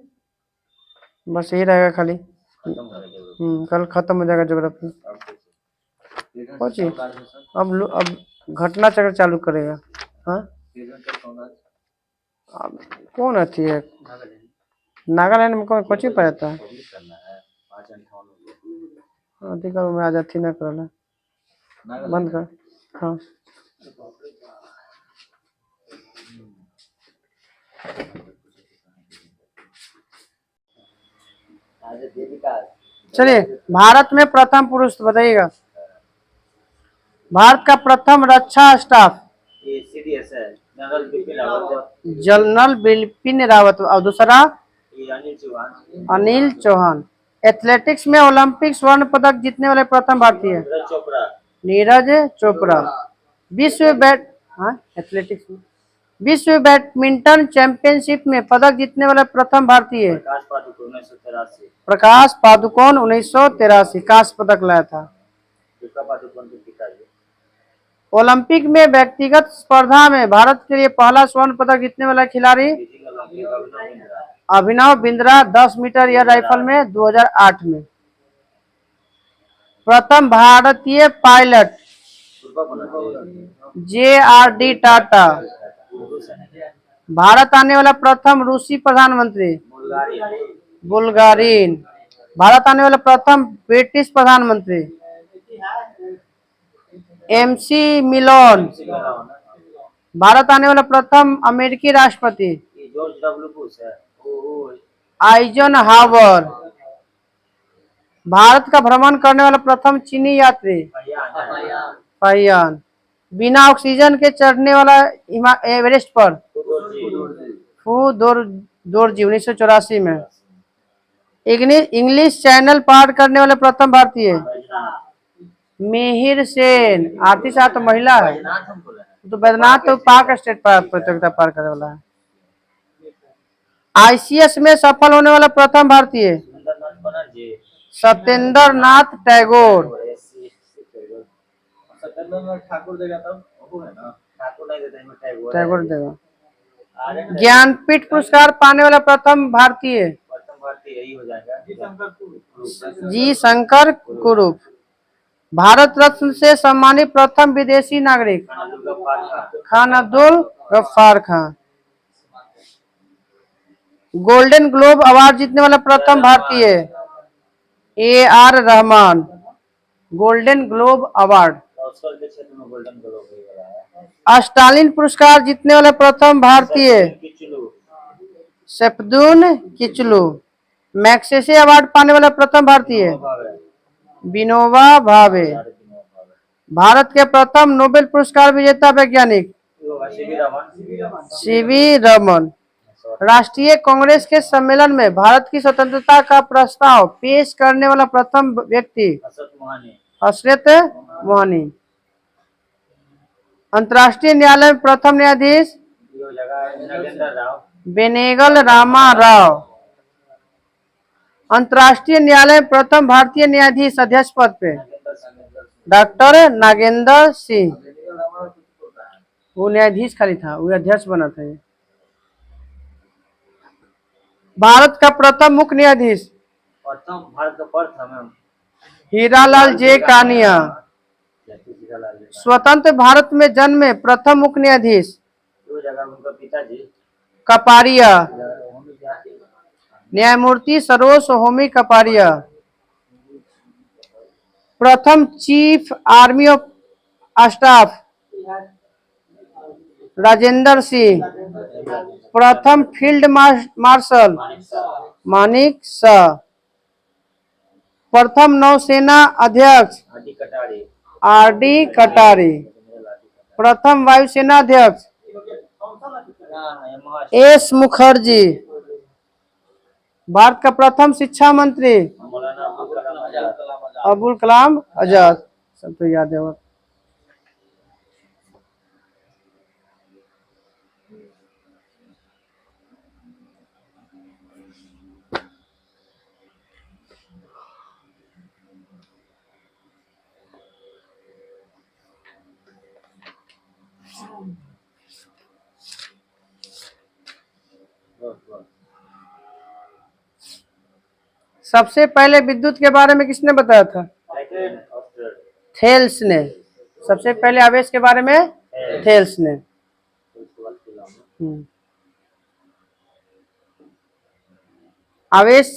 बस यही रहेगा खाली। कल खत्म हो जाएगा ज्योग्राफी। अब घटना चक्र चालू करेगा। हाँ, कौन अथी है? नागालैंड में कौन कोचिंग पाया जाता है? अधिकार में आज अथी न करना, बंद कर। हाँ, चलिए भारत में प्रथम पुरुष बताइएगा। भारत का प्रथम रक्षा स्टाफ जनरल बिपिन रावत, और दूसरा अनिल चौहान। एथलेटिक्स में ओलंपिक स्वर्ण पदक जीतने वाले प्रथम भारतीय नीरज चोपड़ा। विश्व बैड एथलेटिक्स में विश्व बैडमिंटन चैंपियनशिप में पदक जीतने वाला प्रथम भारतीय प्रकाश पादुकोण 1983। प्रकाश पादुकोण 1983 कांस्य पदक लाया था। दीपिका पादुकोण के पिताजी। ओलंपिक में व्यक्तिगत स्पर्धा में भारत के लिए पहला स्वर्ण पदक जीतने वाला खिलाड़ी Beijing Olympic Abhinav Bindra. Abhinav Bindra 10 metre air rifle में 2008 में। प्रथम भारतीय पायलट JRD टाटा। भारत आने वाला प्रथम रूसी प्रधानमंत्री बुल्गारिन। भारत आने वाला प्रथम ब्रिटिश प्रधानमंत्री MC मिलोन। भारत आने वाला प्रथम अमेरिकी राष्ट्रपति जॉर्ज डब्ल्यू बुश है। आइजनहावर। भारत का भ्रमण करने वाला प्रथम चीनी यात्री फहियान। बिना ऑक्सीजन के चढ़ने वाला एवरेस्ट पर फू दोरजी 1984 में। इंग्लिश चैनल पार करने वाले प्रथम भारतीय मिहिर सेन। आरती शाह तो महिला है, तो बैद्यनाथ तो पाक स्टेट प्रतियोगिता पार करने वाला है। ICS में सफल होने वाला प्रथम भारतीय सत्येंद्र नाथ टैगोर। सत्येंद्र ठाकुर देगा तब वो है ना, ठाकुर नहीं देते हैं, टैगोर देगा। ज्ञानपीठ पुरस्कार पाने वाला प्रथम भारतीय यही हो जाएगा जी शंकर कुरूप। भारत रत्न से सम्मानित प्रथम विदेशी नागरिक Khan Abdul Ghaffar Khan. Golden Globe Award जीतने वाला प्रथम भारतीय AR Rahman. Golden Globe Award. Oscar के क्षेत्र में गोल्डन ग्लोब है। स्टालिन पुरस्कार जीतने वाला प्रथम भारतीय सैफुद्दीन किचलू। मैग्सेसे अवार्ड पाने वाला प्रथम भारतीय विनोबा भावे। भारत के प्रथम नोबेल पुरस्कार विजेता वैज्ञानिक CV रमन। राष्ट्रीय कांग्रेस के सम्मेलन में भारत की स्वतंत्रता का प्रस्ताव पेश करने वाला प्रथम व्यक्ति हसरत मोहनी। अंतर्राष्ट्रीय न्यायालय में प्रथम न्यायाधीश बेनेगल रामा राव। अंतर्राष्ट्रीय न्यायालय में प्रथम भारतीय न्यायाधीश अध्यक्ष पद पे डॉक्टर नागेंद्र सिंह। वो न्यायाधीश खाली था, वो अध्यक्ष बना था। भारत का प्रथम मुख्य न्यायाधीश भारत का प्रथम हीरालाल जे कानिया। स्वतंत्र भारत में जन्मे प्रथम मुख्य न्यायाधीश उनका पिताजी कपारिया न्यायमूर्ति सरोज होमी कपारिया। प्रथम chief army of staff Rajendra Singh. प्रथम फील्ड मार्शल मानिक शाह। प्रथम नौसेना अध्यक्ष RD कटारी। प्रथम वायुसेना अध्यक्ष S मुखर्जी। भारत का प्रथम शिक्षा मंत्री अबुल कलाम आजाद। सब तो याद है। सबसे पहले विद्युत के बारे में किसने बताया था? थेल्स ने। सबसे पहले आवेश के बारे में थेल्स ने। आवेश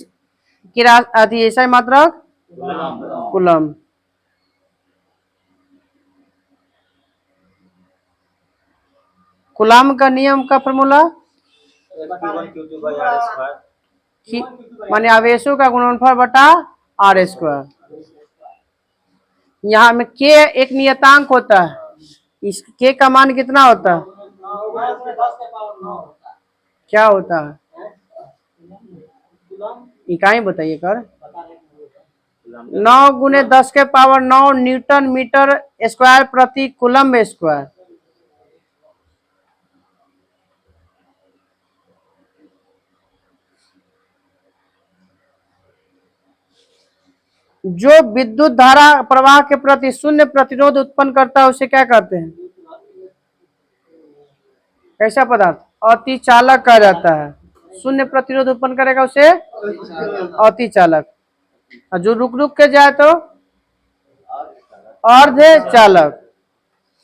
की ऐसा मात्रक कूलम। कूलम का नियम का फॉर्मूला माने आवेशों का गुणनफल बटा R²। यहाँ में K एक नियतांक होता है। इस K का मान कितना होता है? क्या होता है? इकाई बताइए कर। 9 गुने 10 के पावर 9 न्यूटन मीटर स्क्वायर प्रति कूलम स्क्वायर। जो विद्युत धारा प्रवाह के प्रति शून्य प्रतिरोध उत्पन्न करता है उसे क्या कहते हैं? कैसा पदार्थ? अतिचालक कहा जाता है। शून्य प्रतिरोध उत्पन्न करेगा उसे अतिचालक। और जो रुक रुक के जाए तो अर्धचालक।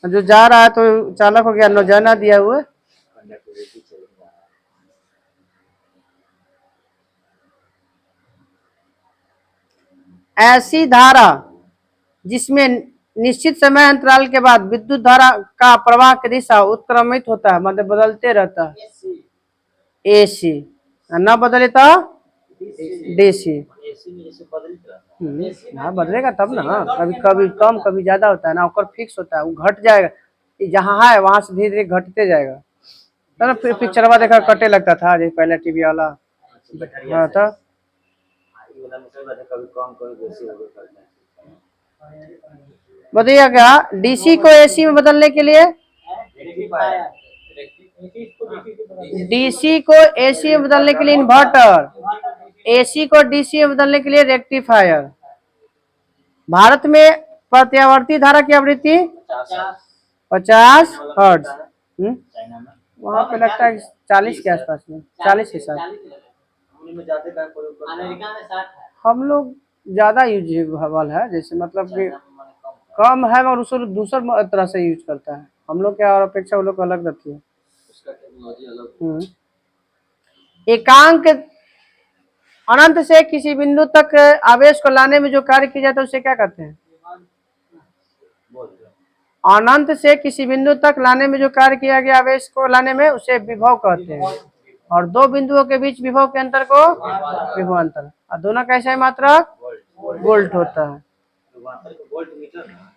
जो जा रहा है तो चालक हो गया, नौजना दिया हुआ। ऐसी धारा जिसमें निश्चित समय अंतराल के बाद विद्युत धारा का प्रवाह की दिशा उत्क्रमित होता है, मतलब बदलते रहता है, एसी। न बदले तो डीसी। हाँ बदलेगा तब ना, कभी कभी कम कभी ज्यादा होता है ना, और फिक्स होता है, वो घट जाएगा, जहाँ है वहां से धीरे धीरे घटते जाएगा। तो ना फिर पिक्चरवा देखा कटे लगता था जैसे पहले टीवी वाला। हाँ तो बताइए क्या डीसी को एसी में बदलने के लिए, डीसी को एसी में बदलने के लिए इन्वर्टर, एसी को डीसी में बदलने के लिए रेक्टिफायर। भारत में प्रत्यावर्ती धारा की आवृत्ति 50 हर्ट्ज। वहाँ पे लगता है 40 के आसपास में, 40 के साथ। हम लोग ज्यादा यूजेबल है, जैसे मतलब कि कम है और उसको दूसरा तरह से यूज करता है। हम लोग क्या और अपेक्षा वो लोग अलग रहती है। एकांक अनंत से किसी बिंदु तक आवेश को लाने में जो कार्य किया जाता है उसे क्या कहते हैं? अनंत से किसी बिंदु तक लाने में जो कार्य किया गया आवेश को लाने में उसे विभव कहते हैं। और दो बिंदुओं के बीच विभव के अंतर को विभव अंतर। और दोनों कैसा है मात्रक? वोल्ट होता है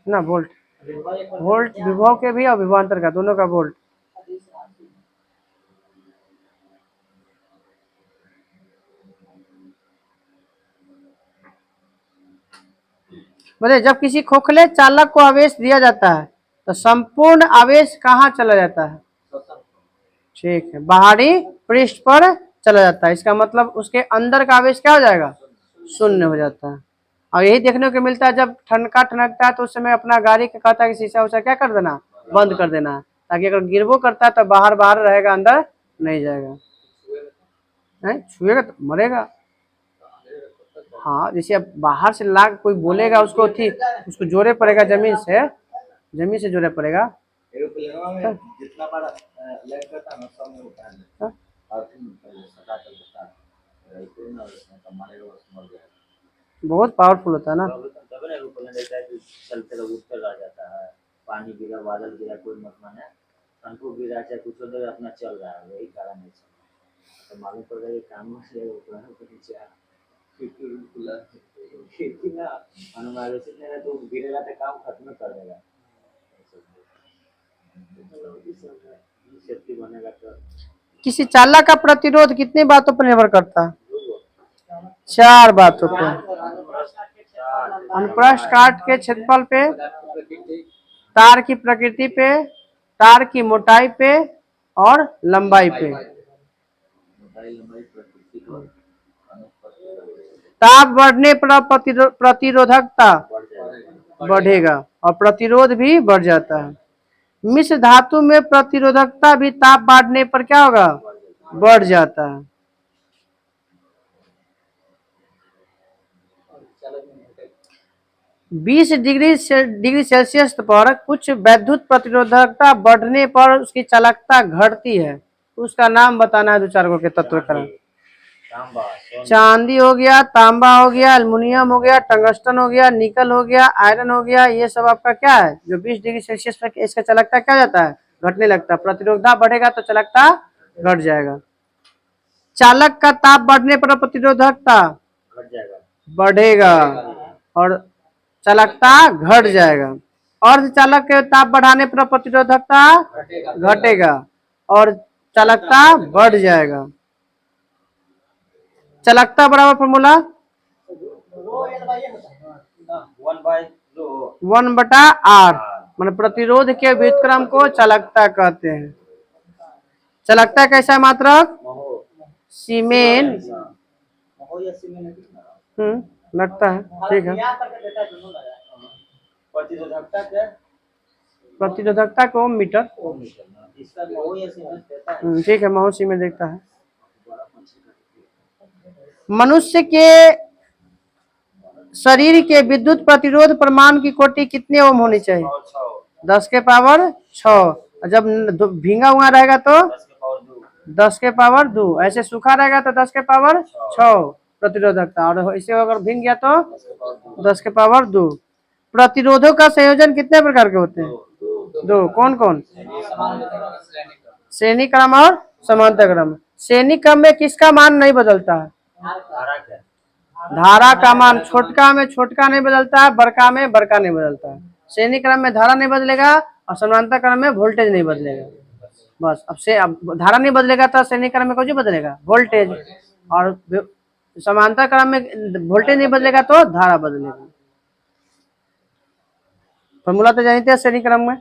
ना, वोल्ट। वोल्ट विभव के भी और विभवांतर का, दोनों का वोल्ट। बोले जब किसी खोखले चालक को आवेश दिया जाता है तो संपूर्ण आवेश कहाँ चला जाता है? ठीक है, बाहरी पृष्ठ पर चला जाता है। इसका मतलब उसके अंदर का आवेश क्या हो जाएगा? शून्य हो जाता है। और यही देखने को मिलता है जब ठनकता है तो उस समय अपना गाड़ी का कहता है कि शीशा उसा क्या कर देना, बंद कर देना, ताकि अगर गिरबो करता है तो बाहर बाहर रहेगा, अंदर नहीं जाएगा। छुएगा तो मरेगा। हाँ जैसे अब बाहर से लाग कोई बोलेगा उसको ठीक, उसको जोड़े पड़ेगा जमीन से जोड़े पड़ेगा। जितना बड़ा लैंड करता ना सब में होता है और बहुत पावरफुल होता है ना। तब ना एरोप्लेन रहता है चलते रहो उठ कर रह जाता है, पानी गिरा बादल गिरा कोई मत माने, तनको गिरा चाहे कुछ तो अपना चल रहा है, यही कारण है। तो मालूम पड़ रहा है काम से एरोप्लेन को नीचे खेती ना अनुमान से नहीं तो गिरेगा तो काम खत्म कर देगा। सेफ्टी बनेगा तो किसी चालक का प्रतिरोध कितनी बातों पर निर्भर करता है? 4 बातों पर। अनुप्रस्थ काट के क्षेत्रफल पे, तार की प्रकृति पे, तार की मोटाई पे और लंबाई पे। ताप बढ़ने पर प्रतिरोधकता बढ़ेगा और प्रतिरोध भी बढ़ जाता है। मिश्र धातु में प्रतिरोधकता भी ताप बढ़ने पर क्या होगा? बढ़ जाता है। बीस डिग्री सेल्सियस पर कुछ वैद्युत प्रतिरोधकता बढ़ने पर उसकी चालकता घटती है, उसका नाम बताना है। 2-4 गो के तत्व का। चांदी हो गया, तांबा हो गया, एल्युमिनियम हो गया, टंगस्टन हो गया, निकल हो गया, आयरन हो गया। ये सब आपका क्या है जो 20 डिग्री सेल्सियस पर इसका चालकता क्या जाता है? घटने लगता है। प्रतिरोधकता बढ़ेगा तो चालकता घट जाएगा। चालक का ताप बढ़ने पर प्रतिरोधकता बढ़ेगा और चालकता घट जाएगा। अर्धचालक के ताप बढ़ाने पर प्रतिरोधकता घटेगा और चालकता बढ़ जाएगा। चालकता बराबर फॉर्मूला 1/R, मतलब प्रतिरोध के व्युत्क्रम को चालकता कहते हैं। चालकता कैसा मात्रक? सीमेन। लगता है ठीक है। यहाँ करके देता है, दोनों लगा। प्रतिरोधकता के प्रतिरोधकता को ओम मीटर। ओम मीटर ना, इसका मऊ या सीमेंस देता है। ठीक है, महोसी में देखता है। मनुष्य के शरीर के विद्युत प्रतिरोध प्रमाण की कोटि कितने ओम होनी चाहिए? 10 के पावर 6। जब भींगा हुआ रहेगा तो 10 के पावर 2। ऐसे सूखा रहेगा तो 10 के पावर 6 प्रतिरोधकता, और इसे अगर भींग गया तो 10 के पावर 2। प्रतिरोधों का संयोजन कितने प्रकार के होते हैं? 2। कौन कौन? श्रेणी क्रम और समांतर क्रम। श्रेणी क्रम में किसका मान नहीं बदलता है? धारा का मान। छोटका में छोटका नहीं बदलता है, बड़का में बड़का नहीं बदलता है। श्रेणी क्रम में धारा नहीं बदलेगा और समांतर क्रम में वोल्टेज नहीं बदलेगा। बस अब धारा नहीं बदलेगा तो श्रेणी क्रम में कुछ बदलेगा, वोल्टेज। और समांतर क्रम में वोल्टेज नहीं बदलेगा तो धारा बदलेगा। फॉर्मूला तो जानते हैं श्रेणी क्रम में,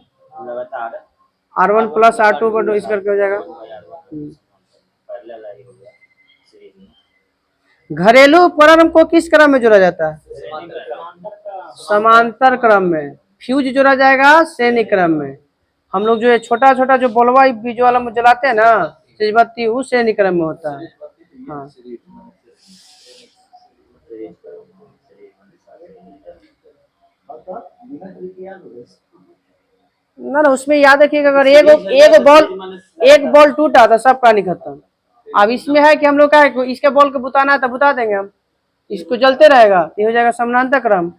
R1 प्लस R2 इस करके हो जाएगा। घरेलू उपकरण को किस क्रम में जोड़ा जाता है? समांतर क्रम में। फ्यूज जोड़ा जाएगा श्रेणी क्रम में। हम लोग जो है छोटा छोटा जो बल्बा बीज वाला में जलाते हैं ना, तेजबत्ती, उस श्रेणी क्रम में होता है। हाँ, ना उसमें याद रखिएगा, अगर एक बॉल टूटा तो सब पानी खत्म। अब इसमें है कि हम लोग का इसके बॉल को बुताना है तो बुता देंगे हम, इसको जलते रहेगा, ये हो जाएगा समानांतर क्रम।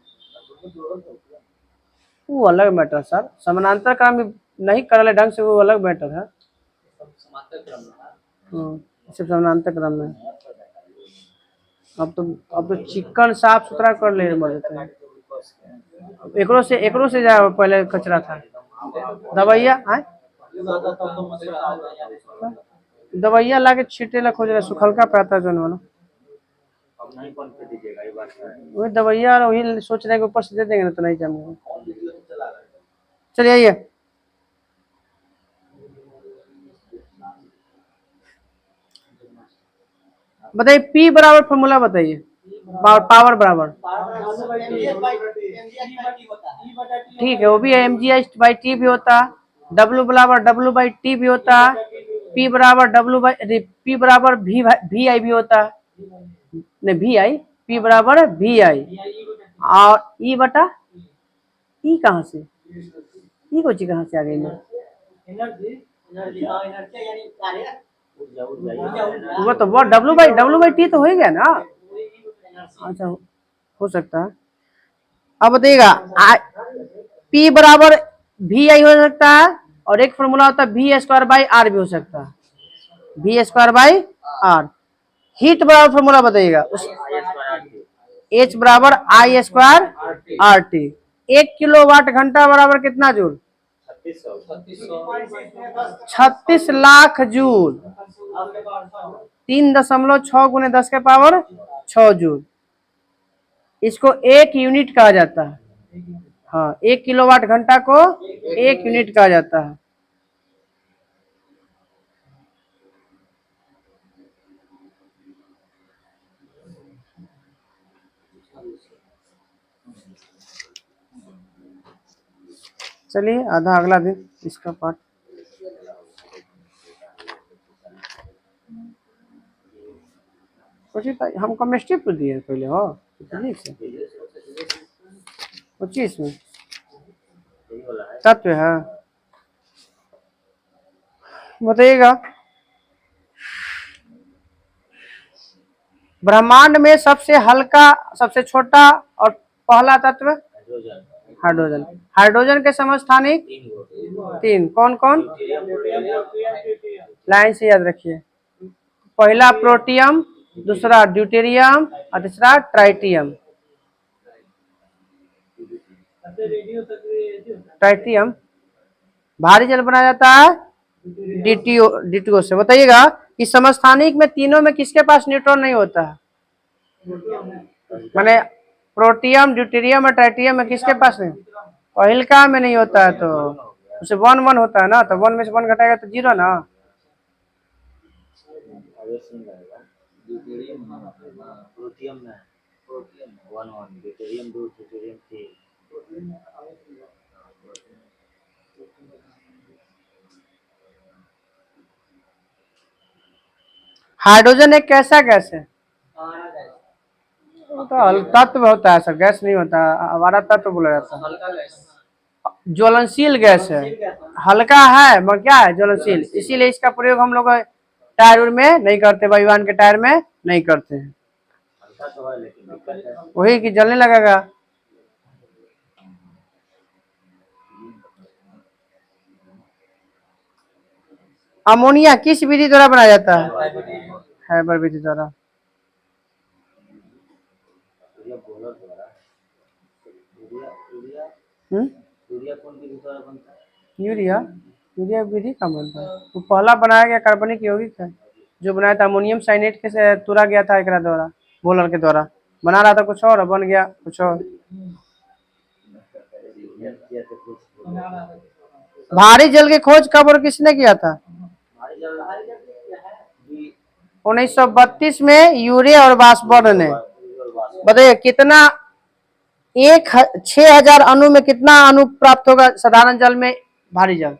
वो अलग मैटर सर, समानांतर क्रम नहीं कर ले ढंग से, वो अलग मैटर है। सिर्फ समानांतर क्रम में। अब तो चिकन साफ सुथरा कर ले देते हैं। एकरो से जा पहले कचरा था। दवाइया दवाइया ला के छीटे ला खोज रहे, सुखलका पाता जो वाला वही दवाइया, वही सोच रहे हैं कि ऊपर से दे देंगे ना तो नहीं जमेगा। चलिए आइए, बताइए P बराबर फॉर्मूला बताइए, पावर बराबर। ठीक है, वो भी mgh/t भी होता है। W बराबर W/t भी होता है। P बराबर VI भी होता है। नहीं VI, P बराबर VI। और E बटा E कहाँ से, E को चीज कहाँ से आ गई ना? वो तो वो W/T तो हो ही गया ना। अच्छा, हो सकता है। अब बताइएगा P बराबर VI हो सकता है, और एक फॉर्मूला होता है V²/R भी हो सकता है, V²/R। हीट बराबर फॉर्मूला बताइएगा, H बराबर I²RT। 1 किलोवाट घंटा बराबर कितना जूल? 36 लाख जूल। 3.6 गुने 10 के पावर 6 जूल। इसको 1 यूनिट कहा जाता है। हाँ, 1 किलोवाट घंटा को 1 यूनिट कहा जाता है। चलिए आधा अगला दिन इसका पार्ट। हम केमिस्ट्री पर दिए पहले हो, फिजिक्स 25 में तत्व है। बताइएगा ब्रह्मांड में सबसे हल्का, सबसे छोटा और पहला तत्व हाइड्रोजन। हाइड्रोजन के समस्थानिक 3 कौन कौन? लाइन से याद रखिए, पहला प्रोटियम, दूसरा ड्यूटेरियम और तीसरा ट्राइटियम। ट्राइटियम भारी जल बनाया जाता है DTO से। बताइएगा कि समस्थानिक में तीनों में किसके पास न्यूट्रॉन नहीं होता है? माने प्रोटियम, ड्यूटेरियम और ट्राइटियम में किसके पास नहीं? पहिलका में नहीं होता है, तो उसे 1 होता है ना, तो 1 में से 1 घटाएगा तो 0 ना। प्रोटीन 1 deuterium 2 deuterium 3 हाइड्रोजन एक कैसा गैस है? वो तो तत्व होता है सर, गैस नहीं होता, हमारा तत्व बोला जाता है। ज्वलनशील गैस है, हल्का है मगर क्या है, ज्वलनशील। इसीलिए इसका प्रयोग हम लोग टायर में नहीं करते, वायुयान के टायर में नहीं करते हैं। हल्का तो है लेकिन दिक्कत है वही कि जलने लगेगा। अमोनिया किस विधि द्वारा बनाया जाता है? हैबर विधि द्वारा। यूरिया बोलर द्वारा यूरिया यूरिया हम्म, यूरिया कौन विधि द्वारा बनता है? यूरिया यूरिया विधि का बनता है, वो पहला बनाया गया कार्बनिक यौगिक है, जो बनाया था अमोनियम साइनेट के से तुरा गया था एकरा द्वारा, बोलर के द्वारा। बना रहा था कुछ और, बन गया कुछ और। यूरिया से कुछ भारी जल की खोज कब और किसने किया था? हमारे जल भी 1932 में यूरे और वासबर्न ने। बताइए कितना, 6000 अणु में कितना अणु प्राप्त होगा साधारण जल में? भारी जल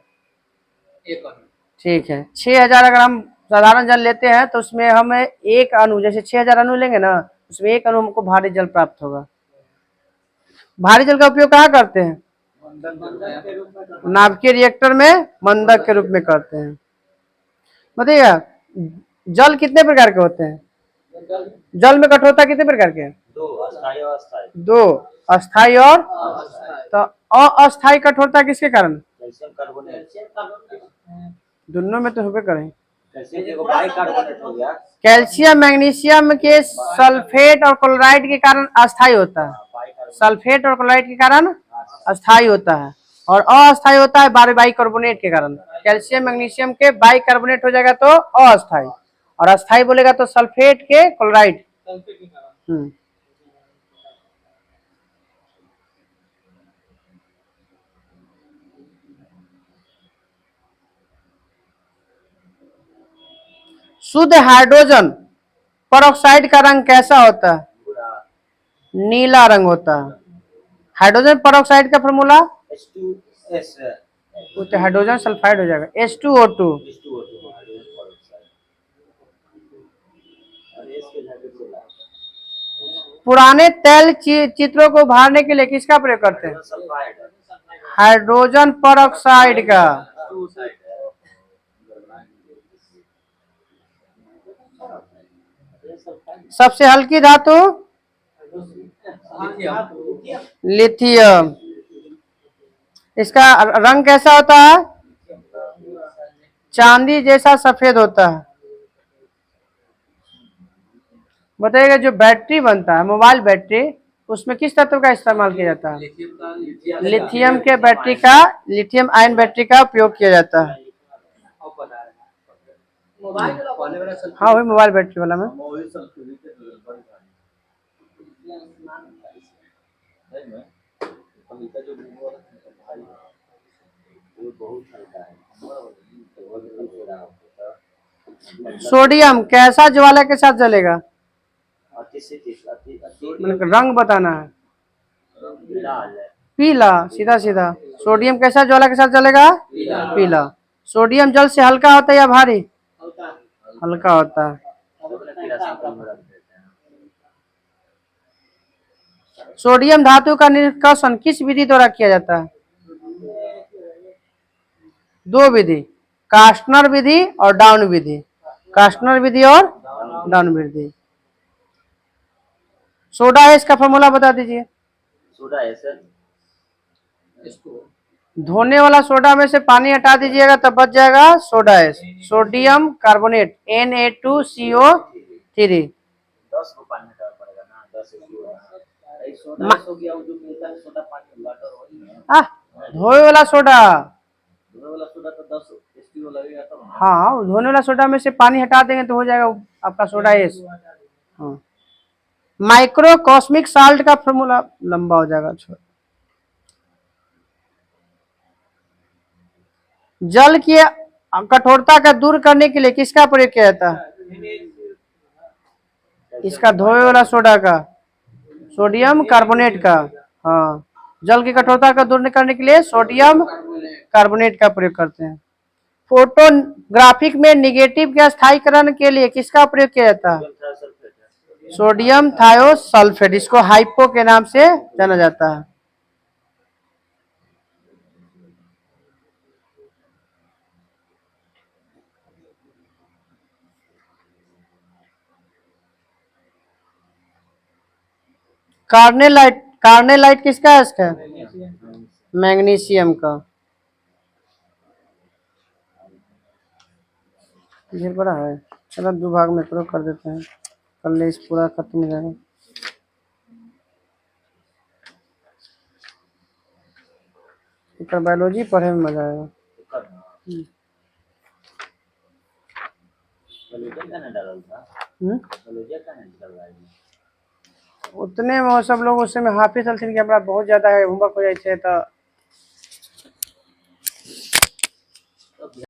ठीक है, 6000 अगर हम साधारण जल लेते हैं तो उसमें हमें एक अणु, जैसे 6000 अणु लेंगे ना, उसमें एक अणु हमको भारी जल प्राप्त होगा। भारी जल का उपयोग कहाँ करते हैं? नाभिकीय रिएक्टर में मंदक के रूप में करते हैं। बताइएगा जल कितने प्रकार के होते हैं? जल में कठोरता कितने प्रकार के हैं? दो अस्थायी और अस्थायी दो, अस्थाई और। तो अस्थाई कठोरता किसके कारण? कैल्शियम कार्बोनेट दोनों में तो होबे करें। कैल्शियम देखो बाइकार्बोनेट हो गया कैल्शियम मैग्नीशियम के सल्फेट और क्लोराइड के कारण अस्थाई होता है, बाइकार्बोनेट सल्फेट और क्लोराइड के कारण अस्थाई होता है, और अस्थाई होता है बाइकार्बोनेट के कारण। कैल्शियम मैग्नीशियम के बाइकार्बोनेट हो जाएगा तो अस्थाई, और अस्थाई बोलेगा तो सल्फेट के क्लोराइड। शुद्ध हाइड्रोजन परऑक्साइड का रंग कैसा होता है? पूरा नीला रंग होता है। हाइड्रोजन परऑक्साइड का फॉर्मूला, H2S तो हाइड्रोजन सल्फाइड हो जाएगा, H2O2। H2O2 हाइड्रोजन परऑक्साइड और इसके जाके बोला पुराने तैल चित्रों को उभारने के लिए किसका प्रयोग करते हैं? सल्फाइड हाइड्रोजन परऑक्साइड का। सुसाइड सबसे हल्की धातु लिथियम। इसका रंग कैसा होता है? चांदी जैसा सफेद होता है। बताइएगा जो बैटरी बनता है, मोबाइल बैटरी, उसमें किस तत्व का इस्तेमाल किया जाता है? लिथियम के बैटरी का, लिथियम आयन बैटरी का उपयोग किया जाता है। हाँ वही मोबाइल बैटरी वाला में। सोडियम कैसा ज्वाला के साथ जलेगा? मतलब रंग बताना है। पीला, सीधा सीधा। सोडियम कैसा ज्वाला के साथ जलेगा? पीला। सोडियम जल से हल्का होता है या भारी? हल्का होता है। सोडियम धातु का निष्कर्षण किस विधि द्वारा किया जाता है? दो विधि, कास्टनर विधि और डाउन विधि। कास्टनर विधि और डाउन विधि। सोडा एस का फॉर्मूला बता दीजिए। सोडा एस धोने वाला सोडा में से पानी हटा दीजिएगा तब बच जाएगा soda S. Sodium carbonate Na2CO3। 10 को पानी डालना पड़ेगा ना 10 सोडा हो गया जो मिलता है सोडा पानी वाटर हो धोए वाला सोडा, धोने वाला सोडा तो 10 H2O लगेगा तब। हाँ धोने वाला सोडा में से पानी हटा देंगे तो हो जाएगा आपका सोडा एस। हाँ माइक्रोकॉस्मिक साल्ट का फॉर्मूला लंबा हो जाएगा। छोड़ जल की कठोरता का दूर करने के लिए किसका प्रयोग किया जाता है? इसका धोए वाला सोडा का। सोडियम कार्बोनेट का। हाँ, जल की कठोरता का दूर करने के लिए सोडियम कार्बोनेट का प्रयोग करते हैं। फोटोग्राफिक में निगेटिव के स्थायीकरण के लिए किसका प्रयोग किया जाता है? सोडियम थायोसल्फेट, इसको हाइपो के नाम से जाना जाता है। कार्नेलाइट, कार्नेलाइट किसका है इसका? मैग्नीशियम का। ढेर बड़ा है, चलो दो भाग में प्रयोग कर देते हैं, कल इस पूरा खत्म हो जाएगा। इतना बायोलॉजी पढ़े में मजा आएगा। उतने में वो सब लोग उस समय हाफिज चलते कि हमरा बहुत ज्यादा होमवर्क हो जाए तो